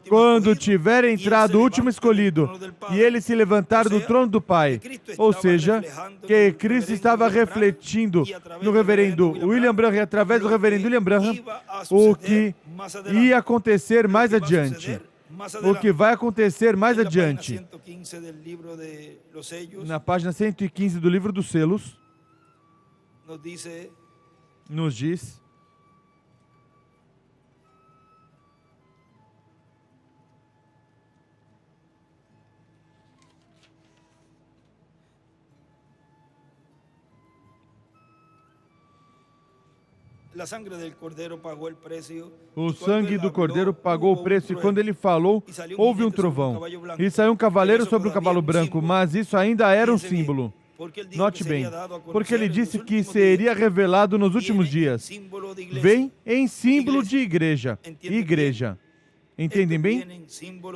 quando tiver entrado o último escolhido e ele se levantar do trono do Pai. Ou seja, que Cristo estava refletindo no reverendo William Branham, e através do reverendo William Branham, o que ia acontecer mais adiante. O que vai acontecer mais adiante. Na página 115 do livro dos selos, nos diz: o sangue do Cordeiro pagou o preço, e quando ele falou, houve um trovão, e saiu um cavaleiro sobre um cavalo branco, mas isso ainda era um símbolo. Note bem, porque ele disse que seria revelado nos últimos dias. Vem em símbolo de igreja. Igreja. Entendem bem?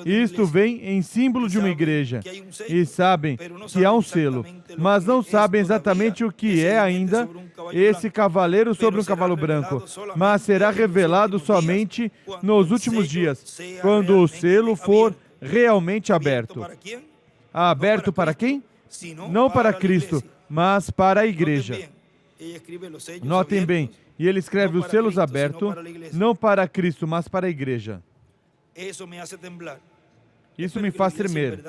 Isto vem em símbolo de uma igreja. E sabem que há um selo, mas não sabem exatamente o que é ainda esse cavaleiro sobre um cavalo branco. Mas será revelado somente nos últimos dias, quando o selo for realmente aberto. Aberto para quem? Não para Cristo, mas para a igreja. Notem bem, e ele escreve os selos abertos, não para Cristo, mas para a igreja. Isso me faz tremer.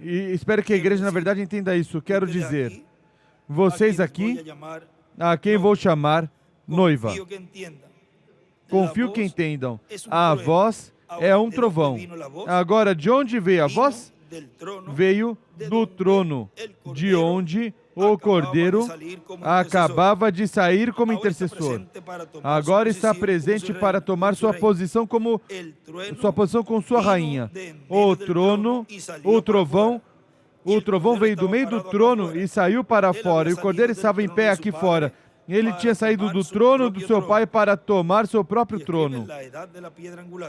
E espero que a igreja, na verdade, entenda isso. Quero dizer, vocês aqui, a quem vou chamar noiva. Confio que entendam. A voz é um trovão. Agora, de onde veio a voz? Veio do trono, de onde o Cordeiro acabava de sair como intercessor. Agora está presente para tomar sua posição com sua rainha. O trovão veio do meio do trono e saiu para fora, e o Cordeiro estava em pé aqui fora. Ele tinha saído do trono do seu pai para tomar seu próprio trono.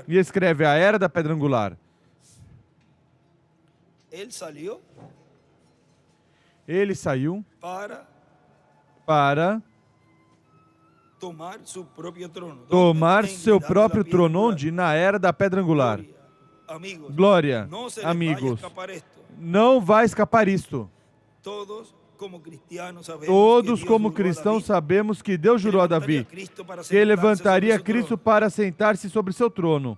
E escreve a era da pedra angular. Ele saiu para tomar seu próprio trono, onde? Na era da pedra angular. Glória, amigos, não vai escapar isto. Todos como cristãos sabemos que Deus jurou a Davi que levantaria Cristo para sentar-se sobre seu trono.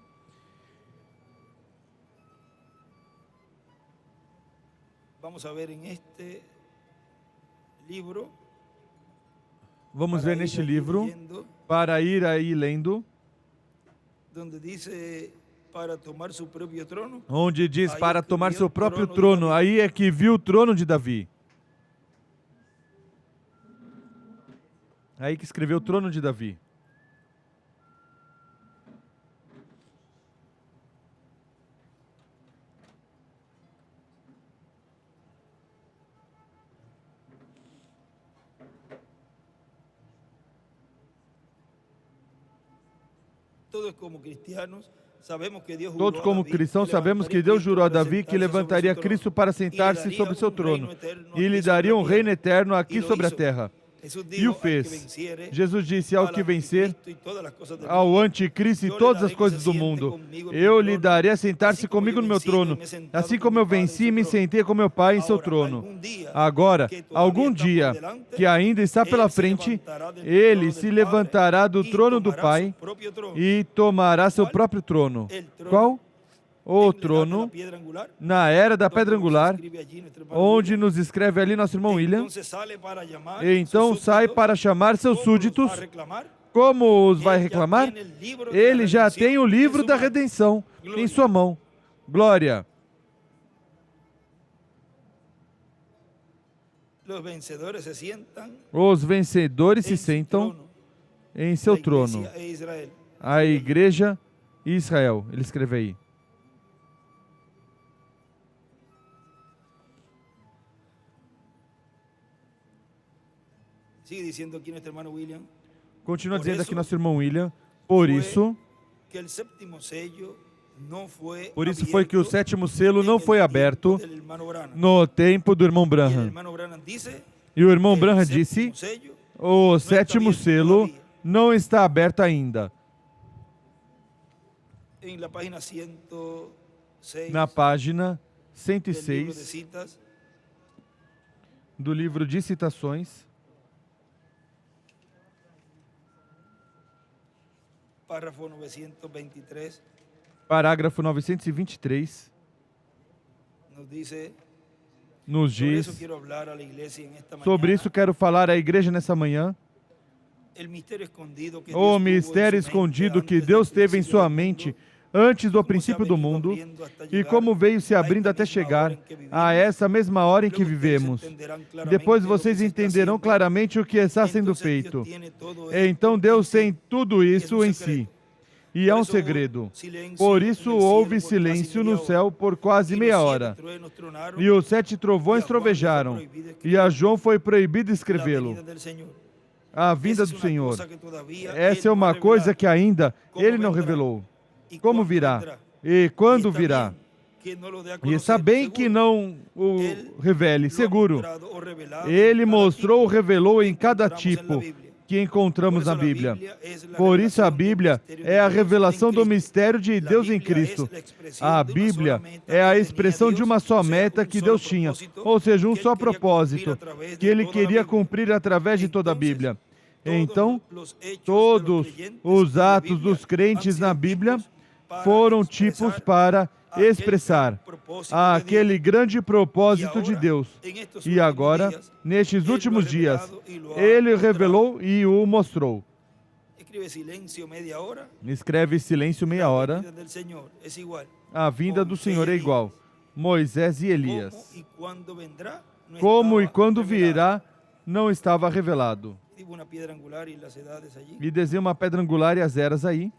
Vamos ver neste livro, para ir aí lendo, onde diz para tomar seu próprio trono. Aí é que viu o trono de Davi. Aí que escreveu o trono de Davi. Todos como cristãos sabemos que Deus jurou a Davi que levantaria Cristo para sentar-se sobre seu trono e lhe daria um reino eterno aqui sobre a terra. E o fez. Jesus disse: ao que vencer, ao anticristo e todas as coisas do mundo, eu lhe darei a sentar-se comigo no meu trono, assim como eu venci e me sentei com meu Pai em seu trono. Agora, algum dia, que ainda está pela frente, ele se levantará do trono do Pai e tomará seu próprio trono. Qual? O trono na era da pedra angular, onde nos escreve ali nosso irmão William. E então sai para chamar seus súditos. Como os vai reclamar? Ele já tem o livro da redenção em sua mão. Glória! Os vencedores se sentam em seu trono. A igreja e Israel. Ele escreve aí. Continua dizendo aqui nosso irmão William, por isso foi que o sétimo selo não foi aberto no tempo do irmão Branham. E o irmão Branham disse, o sétimo selo não está aberto ainda. Na página 106 do livro de citações, parágrafo 923, nos diz, sobre isso quero falar à igreja nessa manhã, o mistério escondido que Deus teve em sua mente antes do princípio do mundo e como veio se abrindo até chegar a essa mesma hora em que vivemos. Depois vocês entenderão claramente o que está sendo feito. Então Deus tem tudo isso em si. E é um segredo. Por isso houve silêncio no céu por quase meia hora. E os 7 trovões trovejaram. E a João foi proibido escrevê-lo. A vinda do Senhor. Essa é uma coisa que ainda Ele não revelou. Como virá? E quando virá? E está bem que não o revele, seguro. Ele mostrou ou revelou em cada tipo que encontramos na Bíblia. Por isso a Bíblia é a revelação do mistério de Deus em Cristo. A Bíblia é a expressão de uma só meta que Deus tinha, ou seja, um só propósito, que Ele queria cumprir através de toda a Bíblia. Então, todos os atos dos crentes na Bíblia foram tipos para expressar aquele grande propósito de Deus. E agora, nestes últimos dias, Ele revelou e o mostrou. Escreve silêncio meia hora. A vinda do Senhor é igual. Moisés e Elias. Como e quando virá, não estava revelado. E desenha uma pedra angular e as eras aí.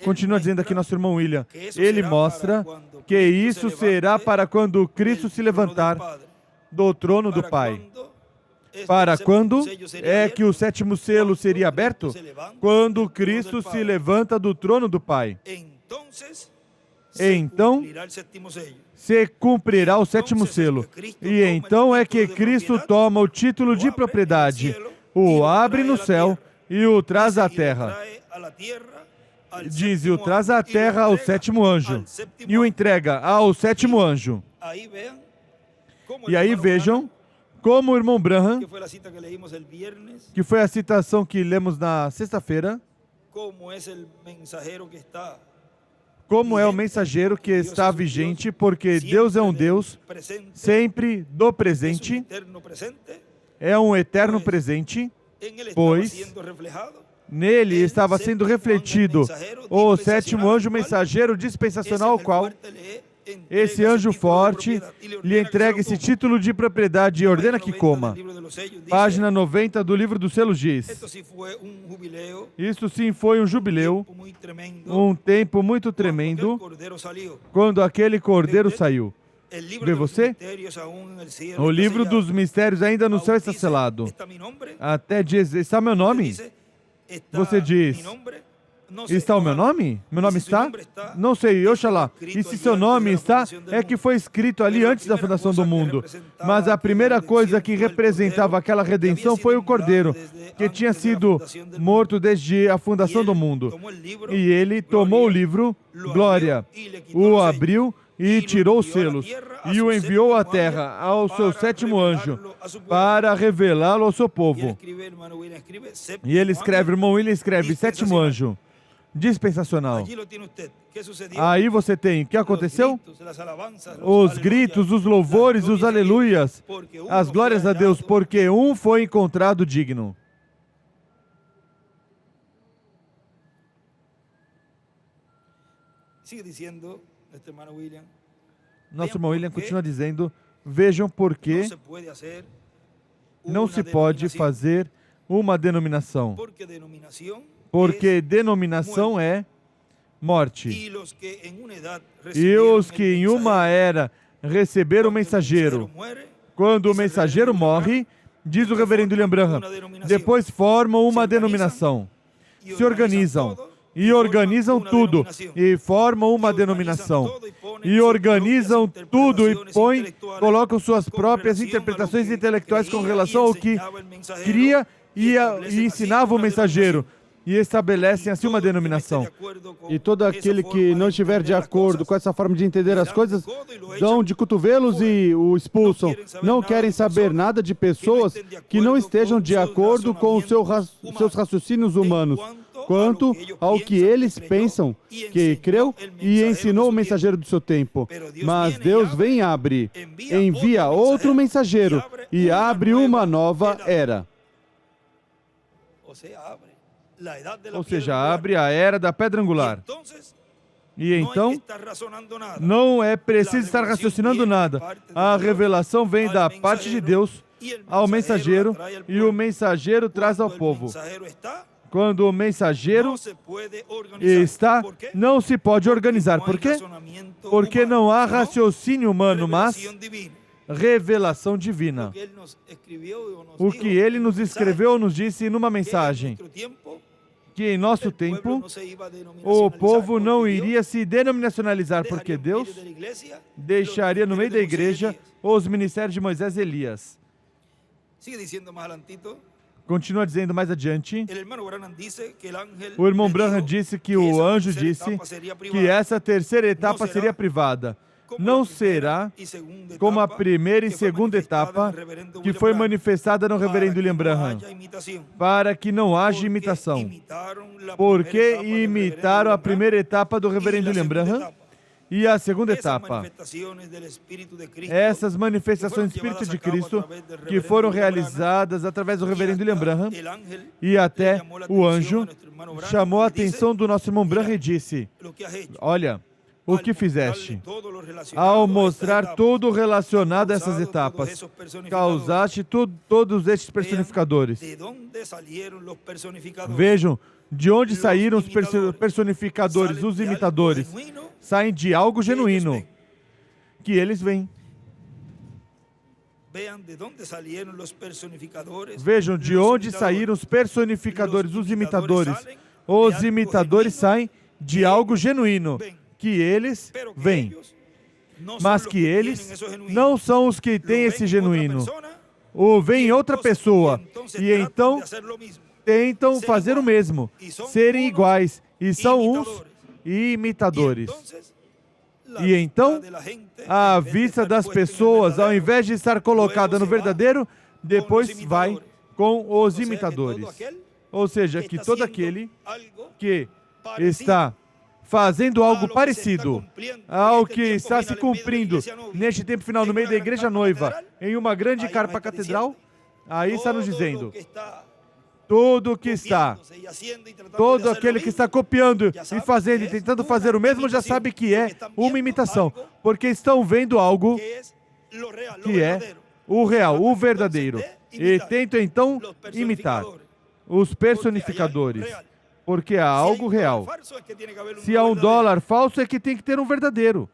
Continua dizendo aqui nosso irmão William. Ele mostra que isso será para quando Cristo se levantar do trono do Pai. Para quando é que o sétimo selo seria aberto? Quando Cristo se levanta do trono do Pai. Então se cumprirá o sétimo selo. E então é que Cristo toma o título de propriedade o abre no céu e o traz à terra. Diz, e o traz à terra ao sétimo anjo. E o entrega ao sétimo anjo. E aí vejam como o irmão Branham, que foi a citação que lemos na sexta-feira, como é o mensageiro que está vigente, porque Deus é um Deus sempre do presente, é um eterno presente, pois nele estava sendo refletido o sétimo anjo mensageiro dispensacional, ao qual esse anjo forte lhe entrega esse título de propriedade e ordena que coma. Página 90 do livro dos selos diz: isso sim foi um jubileu, um tempo muito tremendo, quando aquele cordeiro saiu. Vê você? O livro dos mistérios ainda no céu está selado. Até diz, está meu nome? Você diz, está o meu nome? Meu nome está? Não sei, oxalá. E se seu nome está, é que foi escrito ali antes da fundação do mundo. Mas a primeira coisa que representava aquela redenção foi o Cordeiro, que tinha sido morto desde a fundação do mundo. E ele tomou o livro, glória, o abriu e tirou os selos, e o enviou à terra, ao seu sétimo anjo, para revelá-lo ao seu povo. E ele escreve, irmão William escreve, sétimo anjo, dispensacional. Aí você tem, o que aconteceu? Os gritos, os louvores, os aleluias, as glórias a Deus, porque um foi encontrado digno. Nosso irmão William continua dizendo, vejam por que não se pode fazer uma denominação. Porque denominação é morte. E os que em uma era receberam o mensageiro, quando o mensageiro morre, diz o reverendo William Branham, depois formam uma denominação, se organizam, e organizam tudo, e formam uma denominação, e organizam tudo, e colocam suas próprias interpretações intelectuais com relação ao que cria e ensinava o mensageiro, e estabelecem assim uma denominação. E todo aquele que não estiver de acordo com essa forma de entender as coisas, dão de cotovelos e o expulsam. Não querem saber nada de pessoas que não estejam de acordo com os seus raciocínios humanos, quanto ao que eles pensam, que creu e ensinou o mensageiro do seu tempo. Mas Deus vem e abre, envia outro mensageiro e abre uma nova era. Ou seja, abre a era da pedra angular. E então, não é preciso estar raciocinando nada. A revelação vem da parte de Deus ao mensageiro e o mensageiro traz ao povo. Quando o mensageiro está, não se pode organizar. Por quê? Porque não há raciocínio humano, mas revelação divina. O que ele nos escreveu ou nos disse numa mensagem, que em nosso tempo o povo não iria se denominacionalizar, porque Deus deixaria no meio da igreja os ministérios de Moisés e Elias. Continua dizendo mais adiante, o irmão Branham disse que o anjo disse que essa terceira etapa seria privada. Não será como a primeira e segunda etapa que foi manifestada no reverendo William Branham, para que não haja imitação. Porque imitaram a primeira etapa do reverendo William Branham e a segunda etapa. Essas manifestações do Espírito de Cristo que foram realizadas através do reverendo William Branham e até o anjo chamou a atenção do nosso irmão Branham e disse, olha, o que fizeste? Ao mostrar tudo relacionado a essas etapas, causaste todos estes personificadores. Vejam, de onde saíram os personificadores, os imitadores? Saem de algo genuíno, que eles vêm. Vejam de onde saíram os personificadores, os imitadores. Os imitadores saem de algo genuíno, que eles vêm. Mas que eles não são os que têm esse genuíno. ou vem outra pessoa e então tentam fazer o mesmo, serem iguais, e são uns imitadores. E então, a vista das pessoas, ao invés de estar colocada no verdadeiro, depois vai com os imitadores. Ou seja, que todo aquele que está fazendo algo parecido ao que está se cumprindo neste tempo final no meio da igreja noiva, em uma grande carpa catedral, aí está nos dizendo, todo aquele que está copiando e fazendo e tentando fazer o mesmo já sabe que é uma imitação, porque estão vendo algo que é o real, o verdadeiro, e tentam então imitar os personificadores, porque há algo real. Se há um dólar falso, é que tem que ter um verdadeiro.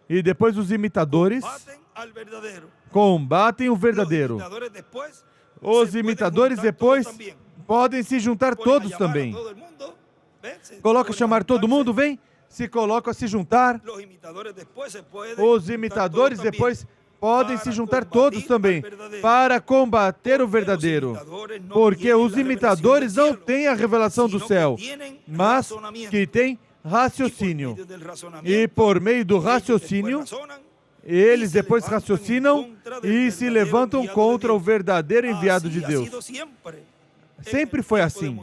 E depois os imitadores combatem o verdadeiro. Os imitadores depois podem se juntar todos também. Coloca chamar todo mundo, vem. Se coloca a se juntar. Os imitadores depois podem se juntar todos também para combater o verdadeiro. Porque os imitadores não têm a revelação do céu, mas que têm raciocínio. E por meio do raciocínio, eles depois raciocinam e se levantam contra o verdadeiro enviado de Deus. Sempre foi assim.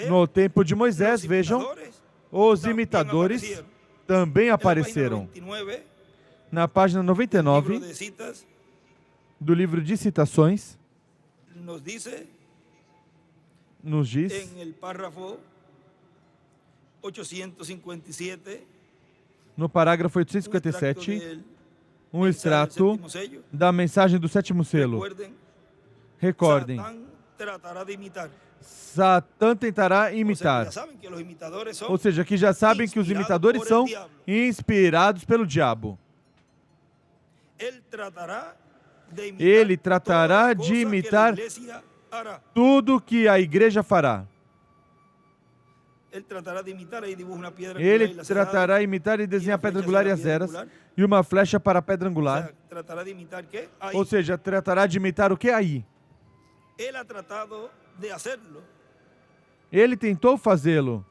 No tempo de Moisés, vejam, os imitadores também apareceram. Na página 99 do livro de citações, nos diz, no parágrafo 857, um extrato da mensagem do sétimo selo. Recordem, Satã tentará imitar. Ou seja, que já sabem que os imitadores são inspirados pelo diabo. Ele tratará de imitar tudo que a igreja fará. Ele tratará de imitar e desenhar a pedra angular e as eras, e uma flecha para a pedra angular. Ou seja, tratará de imitar o que aí? Ele tentou fazê-lo.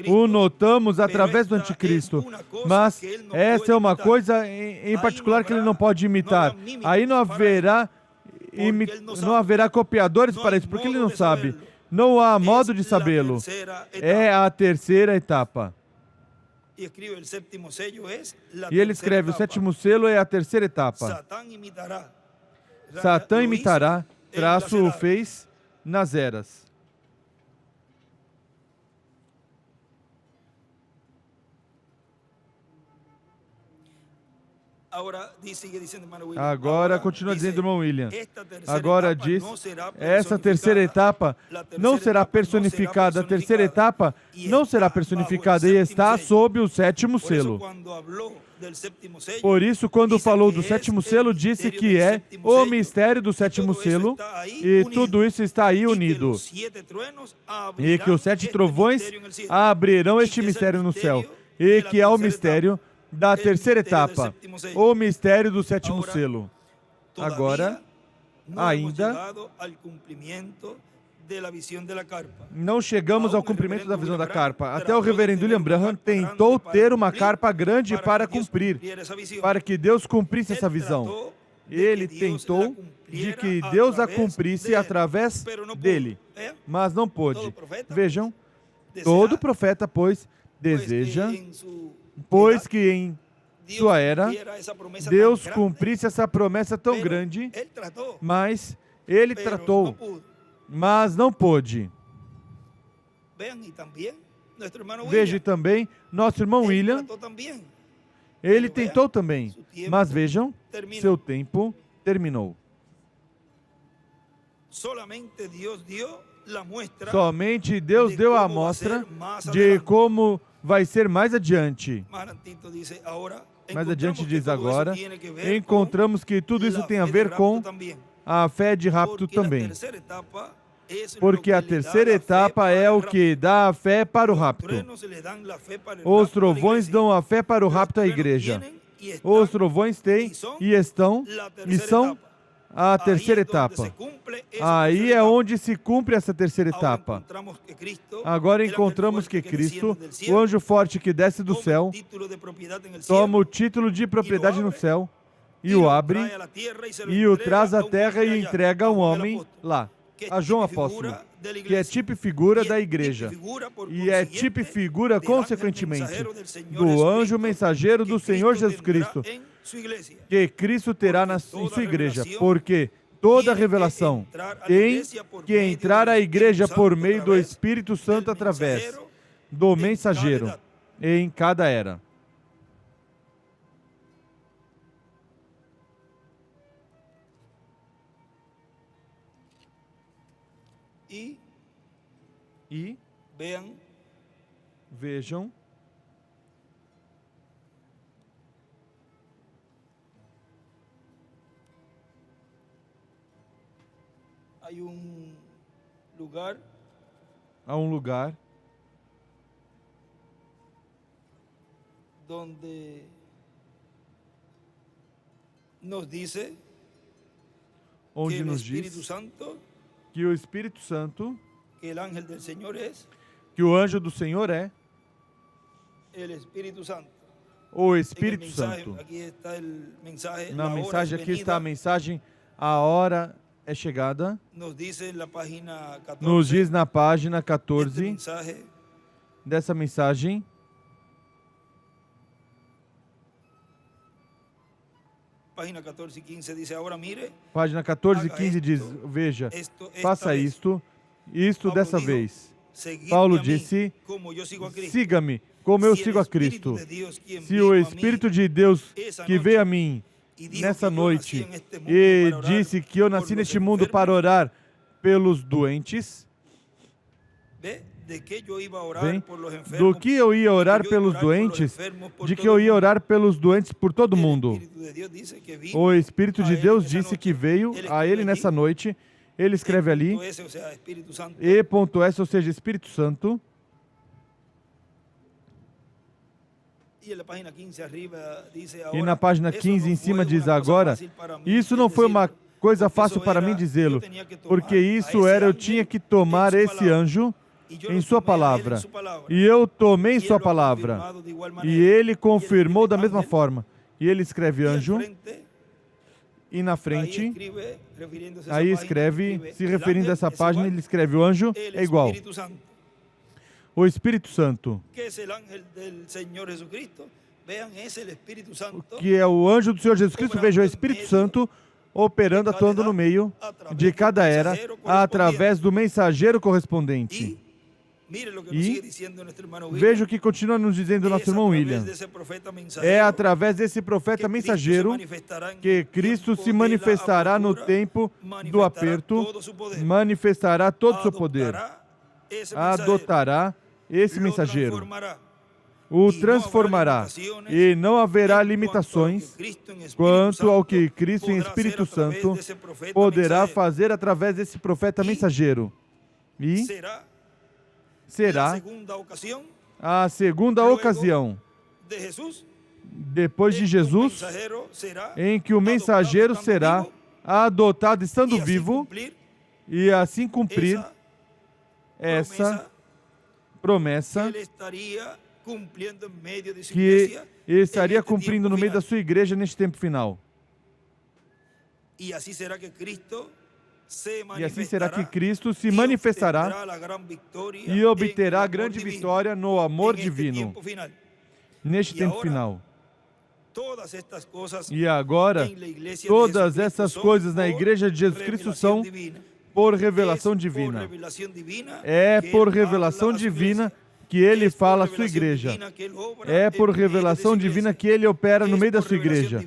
O notamos através do anticristo, mas essa é uma coisa em particular que ele não pode imitar. Aí não haverá copiadores para isso, porque ele não sabe. Não há modo de sabê-lo. É a terceira etapa. E ele escreve, o sétimo selo é a terceira etapa. Satã imitará, traço o fez nas eras. Agora, continua dizendo, irmão William, agora diz, essa terceira etapa não será personificada, a terceira etapa não será personificada e está sob o sétimo selo. Por isso, quando falou do sétimo selo, disse que é o mistério do sétimo selo e tudo isso está aí unido. E que os 7 trovões abrirão este mistério no céu e que é o mistério da terceira etapa, o mistério do sétimo selo. Agora, ainda não chegamos ao cumprimento da visão da carpa. Até o reverendo William Branham tentou ter uma carpa grande para cumprir, para que Deus cumprisse essa visão. Ele tentou de que Deus a cumprisse através dele, mas não pôde. Vejam, todo profeta, pois, deseja, pois que em sua era, Deus cumprisse essa promessa tão grande, mas ele tratou, mas não pôde. Veja também, nosso irmão William, ele tentou também, mas vejam, seu tempo terminou. Somente Deus deu a amostra de como vai ser mais adiante. Mais adiante diz agora, encontramos que tudo isso tem a ver com a fé de rapto também. Porque a terceira etapa é o que dá a fé para o rapto. Os trovões dão a fé para o rapto à igreja. Os trovões têm e estão e são a terceira etapa. Aí é onde se cumpre essa terceira etapa. Agora encontramos que Cristo, o anjo forte que desce do céu, toma o título de propriedade no céu e o abre e o traz à terra e entrega ao homem lá, a João Apóstolo, que é tipo e figura da igreja e é tipo e figura, consequentemente, do anjo mensageiro do Senhor Jesus Cristo, que Cristo terá em sua igreja, porque toda revelação tem que entrar à igreja por meio do Espírito Santo através do mensageiro em cada era. E vejam há um lugar donde nos dice onde que el nos Espíritu diz Santo, que o Espírito Santo, que el ángel del Señor es que o anjo do Senhor é el Espíritu Santo. o En el Espírito mensaje, Santo. aquí está el mensaje, Na la hora mensagem es aqui está a venida. mensagem, a hora é chegada. Nos dice en la página 14 Nos diz na página este 14 mensaje, dessa mensagem, página 14 y 15 dice, ahora mire, página 14 e haga 15 diz, esto, veja, esta faça vez. isto Pablo dessa dijo, vez. seguidme Paulo a mí, disse, como yo sigo a Cristo. siga-me como eu Si el sigo a Espíritu Cristo. de Dios, quien Se vino o a mí Espírito de Deus esa que noche veio a mim y dijo nessa que yo nací noite en este mundo e para orar disse que eu por nasci los neste mundo enfermos, para orar pelos doentes, ¿ve? De que yo iba a orar vem por los do enfermos, que eu ia orar de que yo iba a pelos orar por los doentes, enfermos, por de que todo eu el ia mundo. orar pelos doentes por todo El mundo. Espíritu de Dios dice que vino O Espírito a de él Deus en esa disse noche. que veio Él a escribe ele aquí, nessa noite. Ele escreve ali, E.S., o sea, Espíritu Santo. E.S., ou seja, Espírito Santo. E na página 15 arriba diz, E na página 15 em cima diz agora, isso não foi uma coisa fácil para mim dizê-lo, porque isso era, eu tinha que tomar esse anjo em sua palavra. E eu tomei em sua palavra. E ele confirmou da mesma forma. E ele escreve anjo. E na frente, aí escreve, se referindo a essa página, ele escreve o anjo é igual. O Espírito Santo, que é o anjo do Senhor Jesus Cristo, veja o Espírito Santo operando, atuando no meio de cada era, através do mensageiro correspondente. E veja o que continua nos dizendo o nosso irmão William. É através desse profeta mensageiro que Cristo se manifestará no tempo do aperto, manifestará todo o seu poder, adotará esse mensageiro, o transformará, e não haverá limitações quanto ao que Cristo em Espírito Santo poderá fazer através desse profeta mensageiro. E será a segunda ocasião depois de Jesus em que o mensageiro será adotado estando vivo e assim cumprir essa promessa que ele estaria cumprindo no meio da sua igreja neste tempo final. E assim será que Cristo se manifestará e obterá a grande vitória no amor divino neste tempo final. E agora, todas essas coisas na Igreja de Jesus Cristo são por revelação divina. É por revelação divina que Ele fala à sua igreja. É por revelação divina que Ele opera no meio da sua igreja.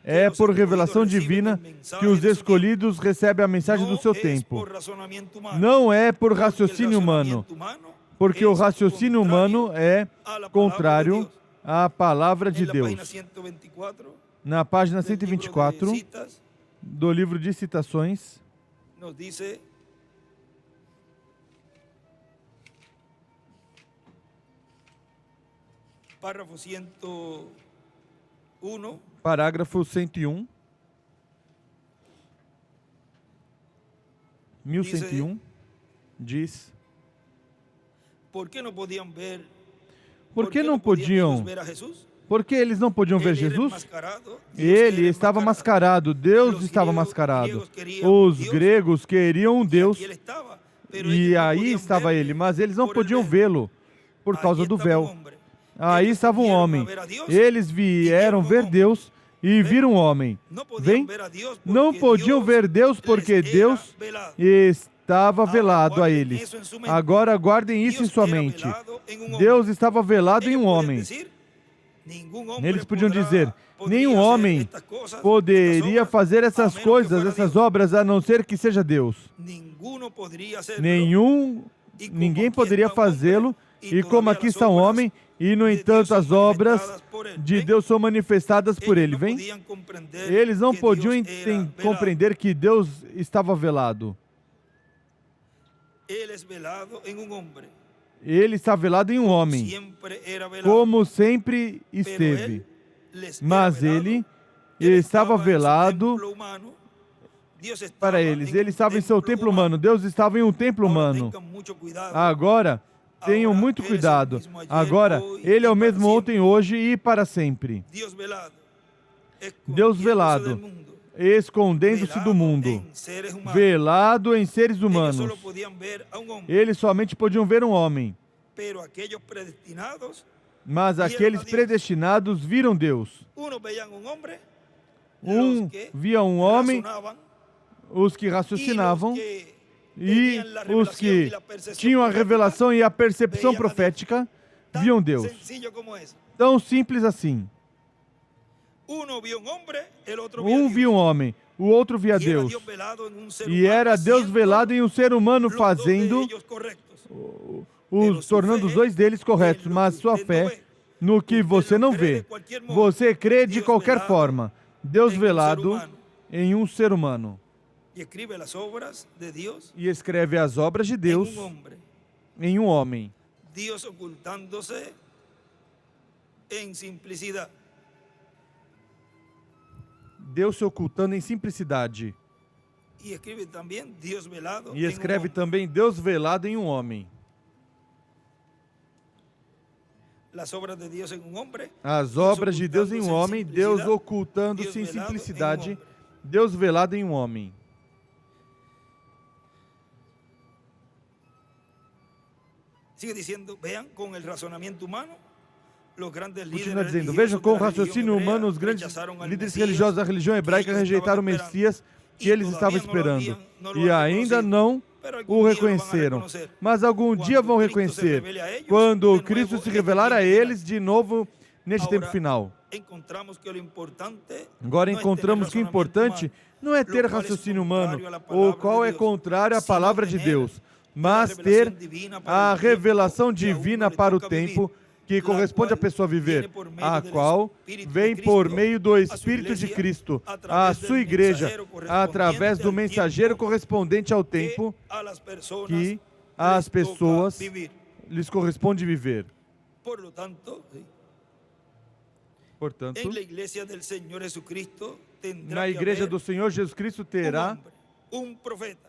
É por revelação divina que os escolhidos recebem a mensagem do seu tempo. Não é por raciocínio humano, porque o raciocínio humano é contrário à palavra de Deus. Na página 124 do livro de Citações, párrafo 100, 1 parágrafo 101, 1101, diz: ¿por qué no podían ver? Por que qué não podían podiam? ellos ver a Jesús? Por que eles não podiam ver Él era Jesus? enmascarado, Dios Ele era estava enmascarado. mascarado, Deus Os estava griegos mascarado. queriam Os Deus, gregos queriam um Y Deus, aquí él estaba, pero e ellos no aí podían estava verle ele, mas eles não por el podiam velo. vê-lo por Aquí causa do estaba un véu. hombre. Aí Ellos estava um vinieron a homem. ver a Dios Eles y vieram vieron un ver hombre. Deus e viram um homem. No podían Vem? ver a Dios Não porque podiam Dios ver Deus les porque era Deus velado. estava Agora velado a guardem eles. isso em sua mente. Agora guardem isso em Deus sua era mente. velado em um homem. Deus estava velado em Ellos um podían homem. decir, "Ningún hombre Eles podiam podrá- dizer: podría nenhum hacer homem estas cosas, poderia estas obras, fazer a essas menos que coisas, fuera essas Dios. obras, a não ser que seja Deus. Ninguno podría hacerlo. Ninguém poderia fazê-lo. E como aqui está um homem, e no entanto as obras de Deus são manifestadas por ele. Vem? Eles não podiam compreender que Deus estava velado. Ele é velado em um homem. Ele está velado em um homem, Sempre era velado. como sempre Pero esteve. él les era Mas velado. ele Ele estava em seu velado templo humano. Deus estava para eles. em Ele estava em seu templo humano. humano. Deus estava em um templo Agora humano. tenham muito cuidado. Agora, tenham Agora, muito ele é o cuidado. mesmo ayer, Agora, hoje Ele é e o para mesmo sempre. ontem, hoje e para sempre. Deus velado. Deus Escondiéndose velado, del mundo. escondendo-se do Velado mundo. em seres humanos. Velado em seres Ellos humanos. solo podían ver a un hombre, Eles somente podiam ver um homem. pero aquellos predestinados, Mas aqueles predestinados viram Deus. unos veían un hombre, Um los que via um homem, razonaban, os que y los raciocinavam, que e tenían la os revelación que y la percepción tinham a profética, revelação e a percepção veían a Deus. profética, tan viam Deus. sencillo como eso. Tão simples assim. Uno vio un hombre, el otro vio a Um Dios. via um homem, o outro via Y era Deus. Dios velado en un ser E humano, era Deus haciendo velado em um ser humano los dos de fazendo, ellos correctos. tornando os dois deles corretos, mas sua fé no que você não vê. Você crê de qualquer forma. Deus velado em um ser humano. Y escribe las obras de Dios E escreve as obras de Deus en un hombre. em um homem. Dios ocultándose en simplicidad. Deus se ocultando em simplicidade. Y escribe también Dios velado E en un escreve hombre. também Deus velado em um homem. Las obras de Dios en un hombre. As obras de Deus em um homem, Deus ocultando-se em Deus velado em um simplicidade, homem. Deus velado em um homem. Sigue diciendo, vean, con el razonamiento humano, los grandes Continua líderes dizendo, religiosos vejam com o de la religión raciocínio hebrea humano, os grandes rechazaron al líderes Mesías religiosos da religião hebraica que ellos rejeitaram o estaban Messias que E eles estavam todavía no lo esperando. habían- E ainda não Pero algún o día lo van a reconheceram. reconocer. Mas algum Quando dia vão Cristo se reconhecer. revele a ellos, Quando de Cristo nuevo, se en revelar a este tiempo eles de novo neste tempo Agora, final. encontramos que lo importante Agora no es encontramos tener que o importante razonamiento não é humano, ter lo cual es raciocínio contrario humano, a la palabra ou qual de é Dios, contrário à sino palavra de tener Deus, una mas revelación ter divina para a el tiempo revelação que a uno divina le para o toca vivir, tempo que la corresponde à cual pessoa viver, viene por meio a del qual Espírito vem de por Cristo meio do a sua Espírito de igreja, Cristo, a através sua del igreja, mensageiro através do correspondiente ao mensageiro tempo correspondente ao tempo que a las personas que as les toca pessoas vivir. lhes corresponde viver. Por lo tanto, Portanto, en la iglesia del Señor Jesucristo tendrá na que igreja haber do Senhor Jesus Cristo terá um profeta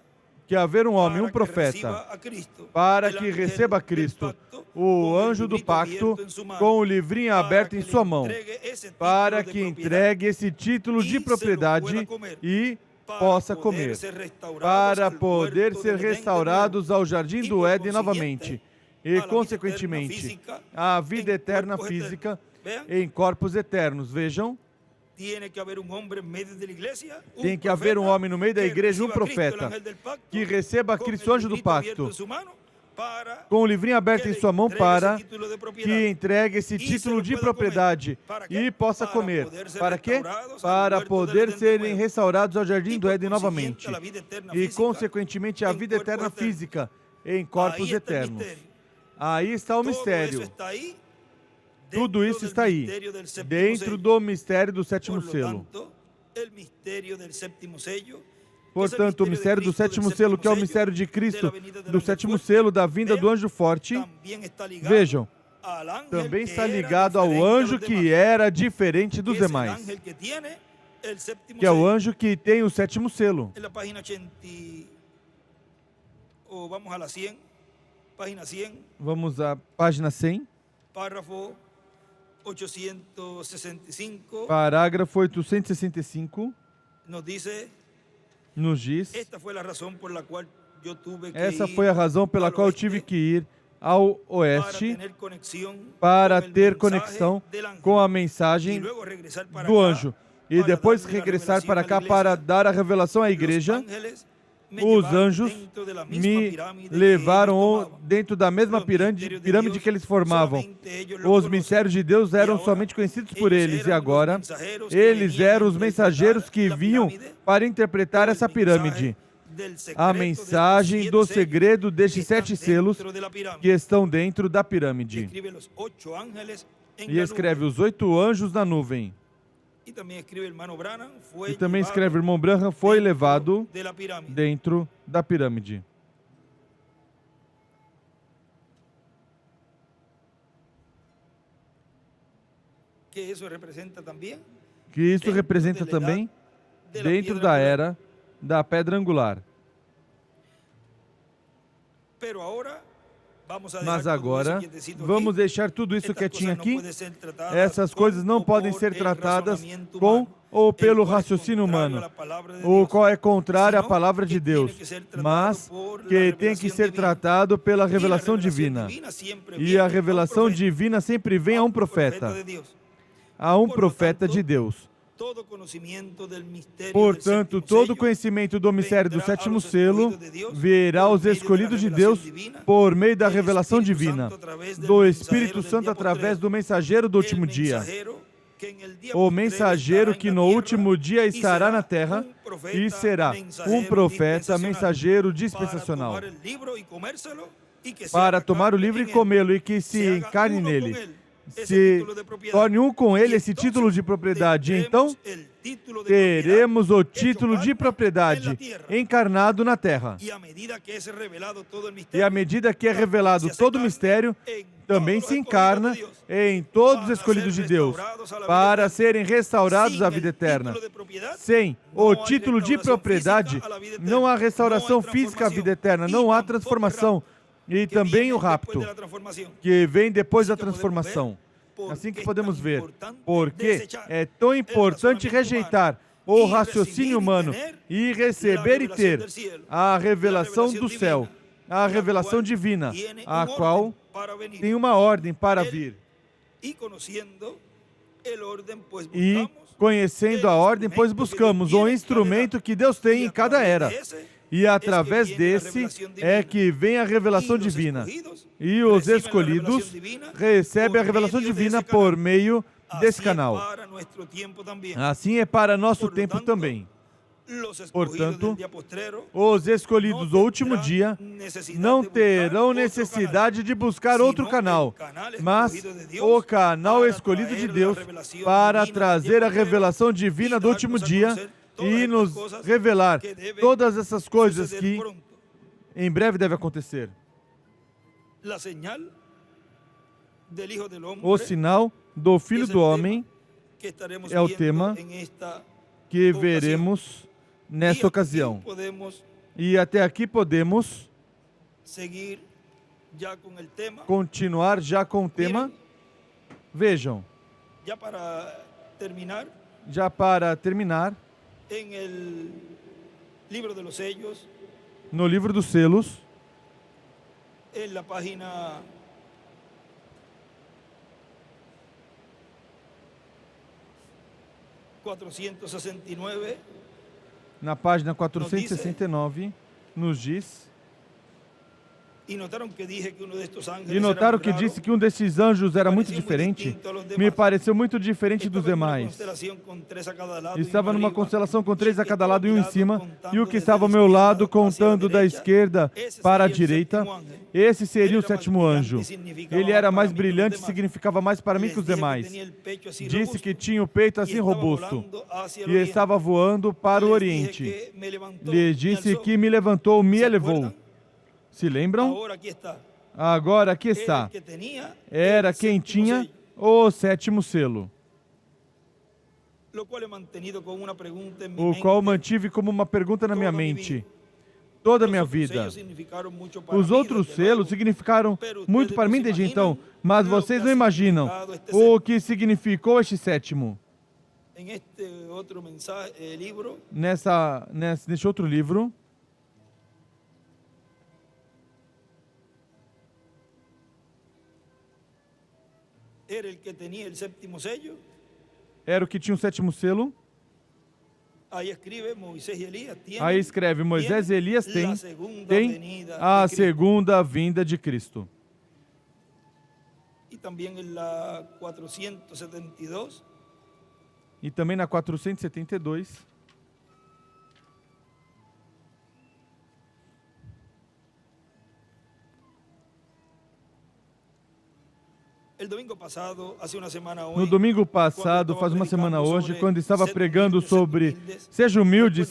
que haver um homem, um para que profeta, reciba a Cristo, para el que ángel receba del Cristo, pacto, o con el anjo do librito pacto, abierto en su mano, com o livrinho para aberto que em le sua mão, entregue ese para título de que propiedad entregue esse título e de se lo propriedade pueda comer, e para possa poder comer, ser restaurados para al poder huerto ser del Edén de restaurados nuevo, ao jardim e do por Éden consiguiente, novamente, e a la vida consequentemente eterna física a vida em eterna corpos física eternos. em corpos eternos. Vejam, Tiene que haver um homem no meio da igreja, tem que haver um homem no meio da igreja, um profeta, que receba a Cristo, anjo do pacto, com o livrinho aberto em sua mão para que entregue esse título de propriedade e possa comer. Para quê? Para poder serem restaurados ao jardim do Éden novamente e, consequentemente, a vida eterna física em corpos eternos. Aí está o mistério. Tudo isso está aí, dentro do mistério do sétimo selo. Portanto, o mistério do sétimo selo, que é o mistério de Cristo, do sétimo selo, da vinda do anjo forte, vejam, também está ligado ao anjo que era diferente dos demais, que é o anjo que tem o sétimo selo. En la página 80, o vamos a la 100, página 100, Vamos à página 100, párrafo 865, parágrafo 865, nos dice, nos diz: esta fue la razón por la cual yo tuve que essa ir foi a razão pela al qual eu oeste tive que ir ao para oeste tener conexión para con el ter mensaje conexão del ángel, com a y mensagem luego regresar para do acá anjo e para depois darle la regressar revelación para a la cá iglesia. para dar a revelação à Los igreja. ángeles me Os llevaron anjos dentro de la misma me pirámide que levaram ellos tomaban. dentro da mesma Los misterios de pirâmide Dios, que eles formavam. solamente ellos lo Os conocen. mistérios de Deus eram agora, somente conhecidos por ellos eles, e eram agora os mensageiros que eles veniam eram os interpretar mensageiros que la vinham pirámide, para interpretar o essa el pirâmide, mensaje del secreto a de estos mensagem 7 do sellos segredo que destes están 7 selos dentro de la pirámide. que estão dentro da Y pirâmide. escribe los 8 ángeles en E la escreve nube. os 8 anjos na nuvem. Y también escribe el hermano Branham, fue E também llevado escreve: irmão Branham foi dentro levado de la pirámide. dentro da pirâmide. Que eso representa también Que isso representa também de la dentro piedra da angular. era da pedra angular. Pero ahora vamos a Mas dejar todo agora eso quietecito vamos aqui. deixar tudo isso Estas quietinho coisas não aqui. podem ser tratadas Essas com coisas não ou podem por ser el tratadas razonamiento com humano, ou el pelo qual es raciocínio contrário humano, à palavra de o Deus, qual é contrário à sino palavra de que Deus, tiene que ser tratado mas por la que tem que revelación ser divina. tratado pela E a revelação revelación divina. divina sempre E viene a a um revelação profeta, divina sempre vem a um profeta, de Deus. a um Por lo profeta tanto, de Deus. Todo conhecimento del mistério Portanto, del todo sétimo conhecimento do mistério do vendrá sétimo aos selo escolhidos de Deus virá por aos meio da escolhidos de revelação Deus divina, por meio da del revelação Espírito divina, Santo através del do mensajeiro Espírito del Santo dia através postrero. do mensageiro do último El dia. mensajeiro que en el dia O postrero mensageiro estará que en no la último tierra dia e estará será na terra profeta e será um mensajeiro profeta dispensacional mensageiro para dispensacional tomar el libro y comérselo, y que se para haga tomar o carne livro e en él, comê-lo e que se se haga encarne uno nele, con él, ese se título de propiedad. torne um com ele Y esse entonces título de propriedade. Então, tendremos el título de teremos o propiedad título hecho de carne en la propriedade tierra. encarnado na terra. Y a medida que es revelado todo el E misterio, à medida que é revelado se hace todo o carne mistério, en também todos se los encarna escogidos de Dios, em todos os para escolhidos de ser Deus, restaurados a la vida para eterna. serem restaurados Sin à vida el eterna. título de propiedad, Sem não o há título de restauração propriedade, física à la vida eterna. não há Não restauração há física à vida transformação. eterna, E não há tampouco transformação. E que também viene o depois rapto, da transformação. que vem depois Assim da que podemos transformação. ver por Assim que que é podemos tão ver importante porque desechar é tão importante razonamento rejeitar o humano, raciocínio e humano receber e la receber e revelação ter del cielo, a revelação la do revelação céu, divina, a la revelação qual divina, tiene a un qual orden para venir. tem uma ordem para Ele- vir. Y conociendo el orden, pues E buscamos conhecendo a ordem, pois buscamos o instrumento que Deus tem em cada era. E através desse é que vem a revelação divina. E os escolhidos recebem a revelação divina por meio desse canal. Assim é para nosso tempo também. Portanto, os escolhidos do último dia não terão necessidade de buscar outro canal, mas o canal escolhido de Deus para trazer a revelação divina do último dia e nos revelar todas essas coisas que em breve devem acontecer. O sinal do Filho do Homem é o tema que veremos nesta ocasião. E até aqui podemos continuar já com o tema. Vejam, já para terminar, no livro dos selos, na página 469, na página 469, nos diz. E notaram que disse que um desses anjos era muito diferente? Me pareceu muito diferente dos demais. Estava numa constelação com 3 a cada lado e um em cima, e o que estava ao meu lado, contando da esquerda para a direita, esse seria o 7º anjo. Ele era mais brilhante e significava mais para mim que os demais. Disse que tinha o peito assim robusto e estava voando para o Oriente. Lhe disse que me levantou, me elevou. Se lembram? Agora aqui era está. el que tenía Era el quem séptimo tinha sello, o sétimo selo, lo cual he mantenido como una pregunta en mi o qual mente mantive como uma pergunta na minha toda mi mente, vida. toda a Los minha otros vida. sellos significaron mucho para Os mí, outros desde luego, selos significaram pero muito ustedes para no mim se desde imaginan então, mas lo vocês que não ha imaginam significado este o séptimo. que significou este sétimo. En este otro mensaje, libro, Neste outro livro, era el que tenía el séptimo sello. era o que tinha o sétimo selo. Ahí escribe Moisés y Elías. Aí escreve, Moisés e Elias tienen la têm segunda tem venida a de Cristo. segunda vinda de Cristo. Y también en la 472 E também na 472, el domingo pasado, hace una semana hoy, no domingo passado, faz uma semana hoje, quando estava pregando sobre seja humildes,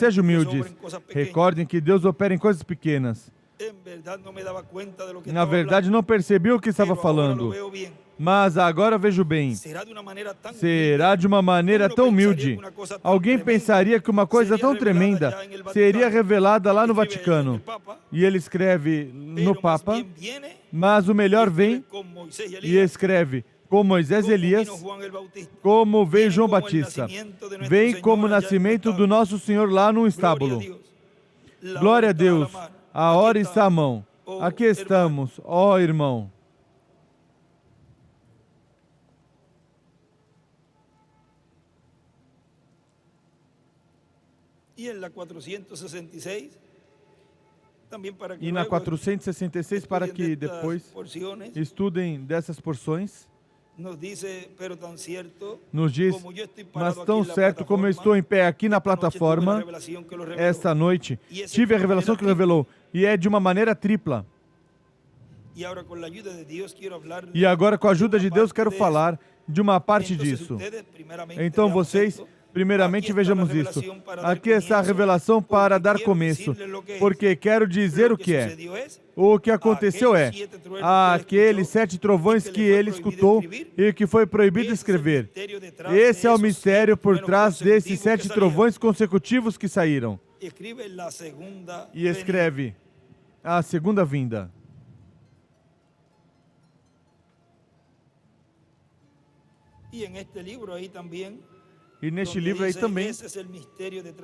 recordem que Deus opera em coisas pequenas. en verdad no me daba cuenta de lo que Na estaba verdade, hablando, não percebi o que estava pero ahora lo falando, veo bien. mas agora vejo bem. Será de uma maneira tão Será de uma maneira tão humilde. Alguém pensaria que uma coisa tão tremenda seria revelada lá no Vaticano. E ele escreve no Papa, mas o melhor vem e escreve com Moisés e Elias, como veio João Batista. Vem como o nascimento do nosso Senhor lá no estábulo. Glória a Deus. A hora está à mão. Aqui estamos, ó irmão. E na 466, também para que E na luego 466, para que estudien de estas depois porciones, estudem dessas porções, nos dice, pero tan cierto, nos diz, como yo estoy mas parado tão aquí en la certo como eu estou em pé aqui na esta noche tuve la plataforma, revelación que lo reveló. esta noite, E esse tive a foi de revelação maneira que revelou, e é de uma maneira tripla. E agora, com a ajuda de Deus, quero falar E agora, com a ajuda de Deus, quero parte falar de uma parte Entonces, disso. ustedes, primeramente, Então, veamos vocês, esto. primeiramente, Aqui está vejamos a isso. revelação para dar Aqui está a comienzo, revelação para porque dar quero começo, decirles lo que es. porque quero dizer o que é. O que aconteceu é, aqueles 7 trovões que ele escutou e que foi proibido escrever. Esse é o mistério por trás desses 7 trovões consecutivos que saíram. E escreve a segunda vinda. E neste livro aí também,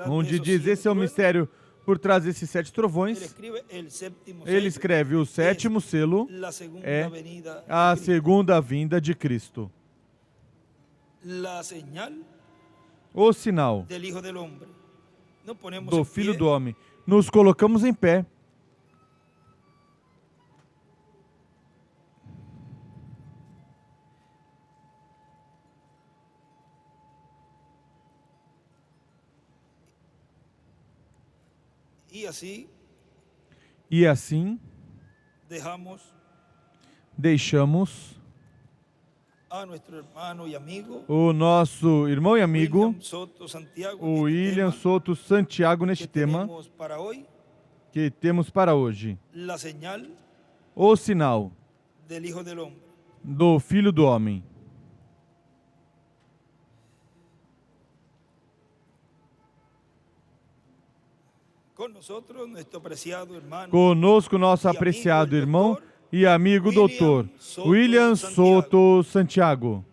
onde diz esse é o mistério por trás desses 7 trovões, ele escreve o sétimo selo é a segunda vinda de Cristo. O sinal do Filho do Homem. Nos colocamos em pé. E assim, deixamos o nosso irmão e amigo, o William Soto Santiago, neste tema que temos para hoje. O sinal do Filho do Homem. Conosco, nosso apreciado irmão e amigo doutor William Soto Santiago.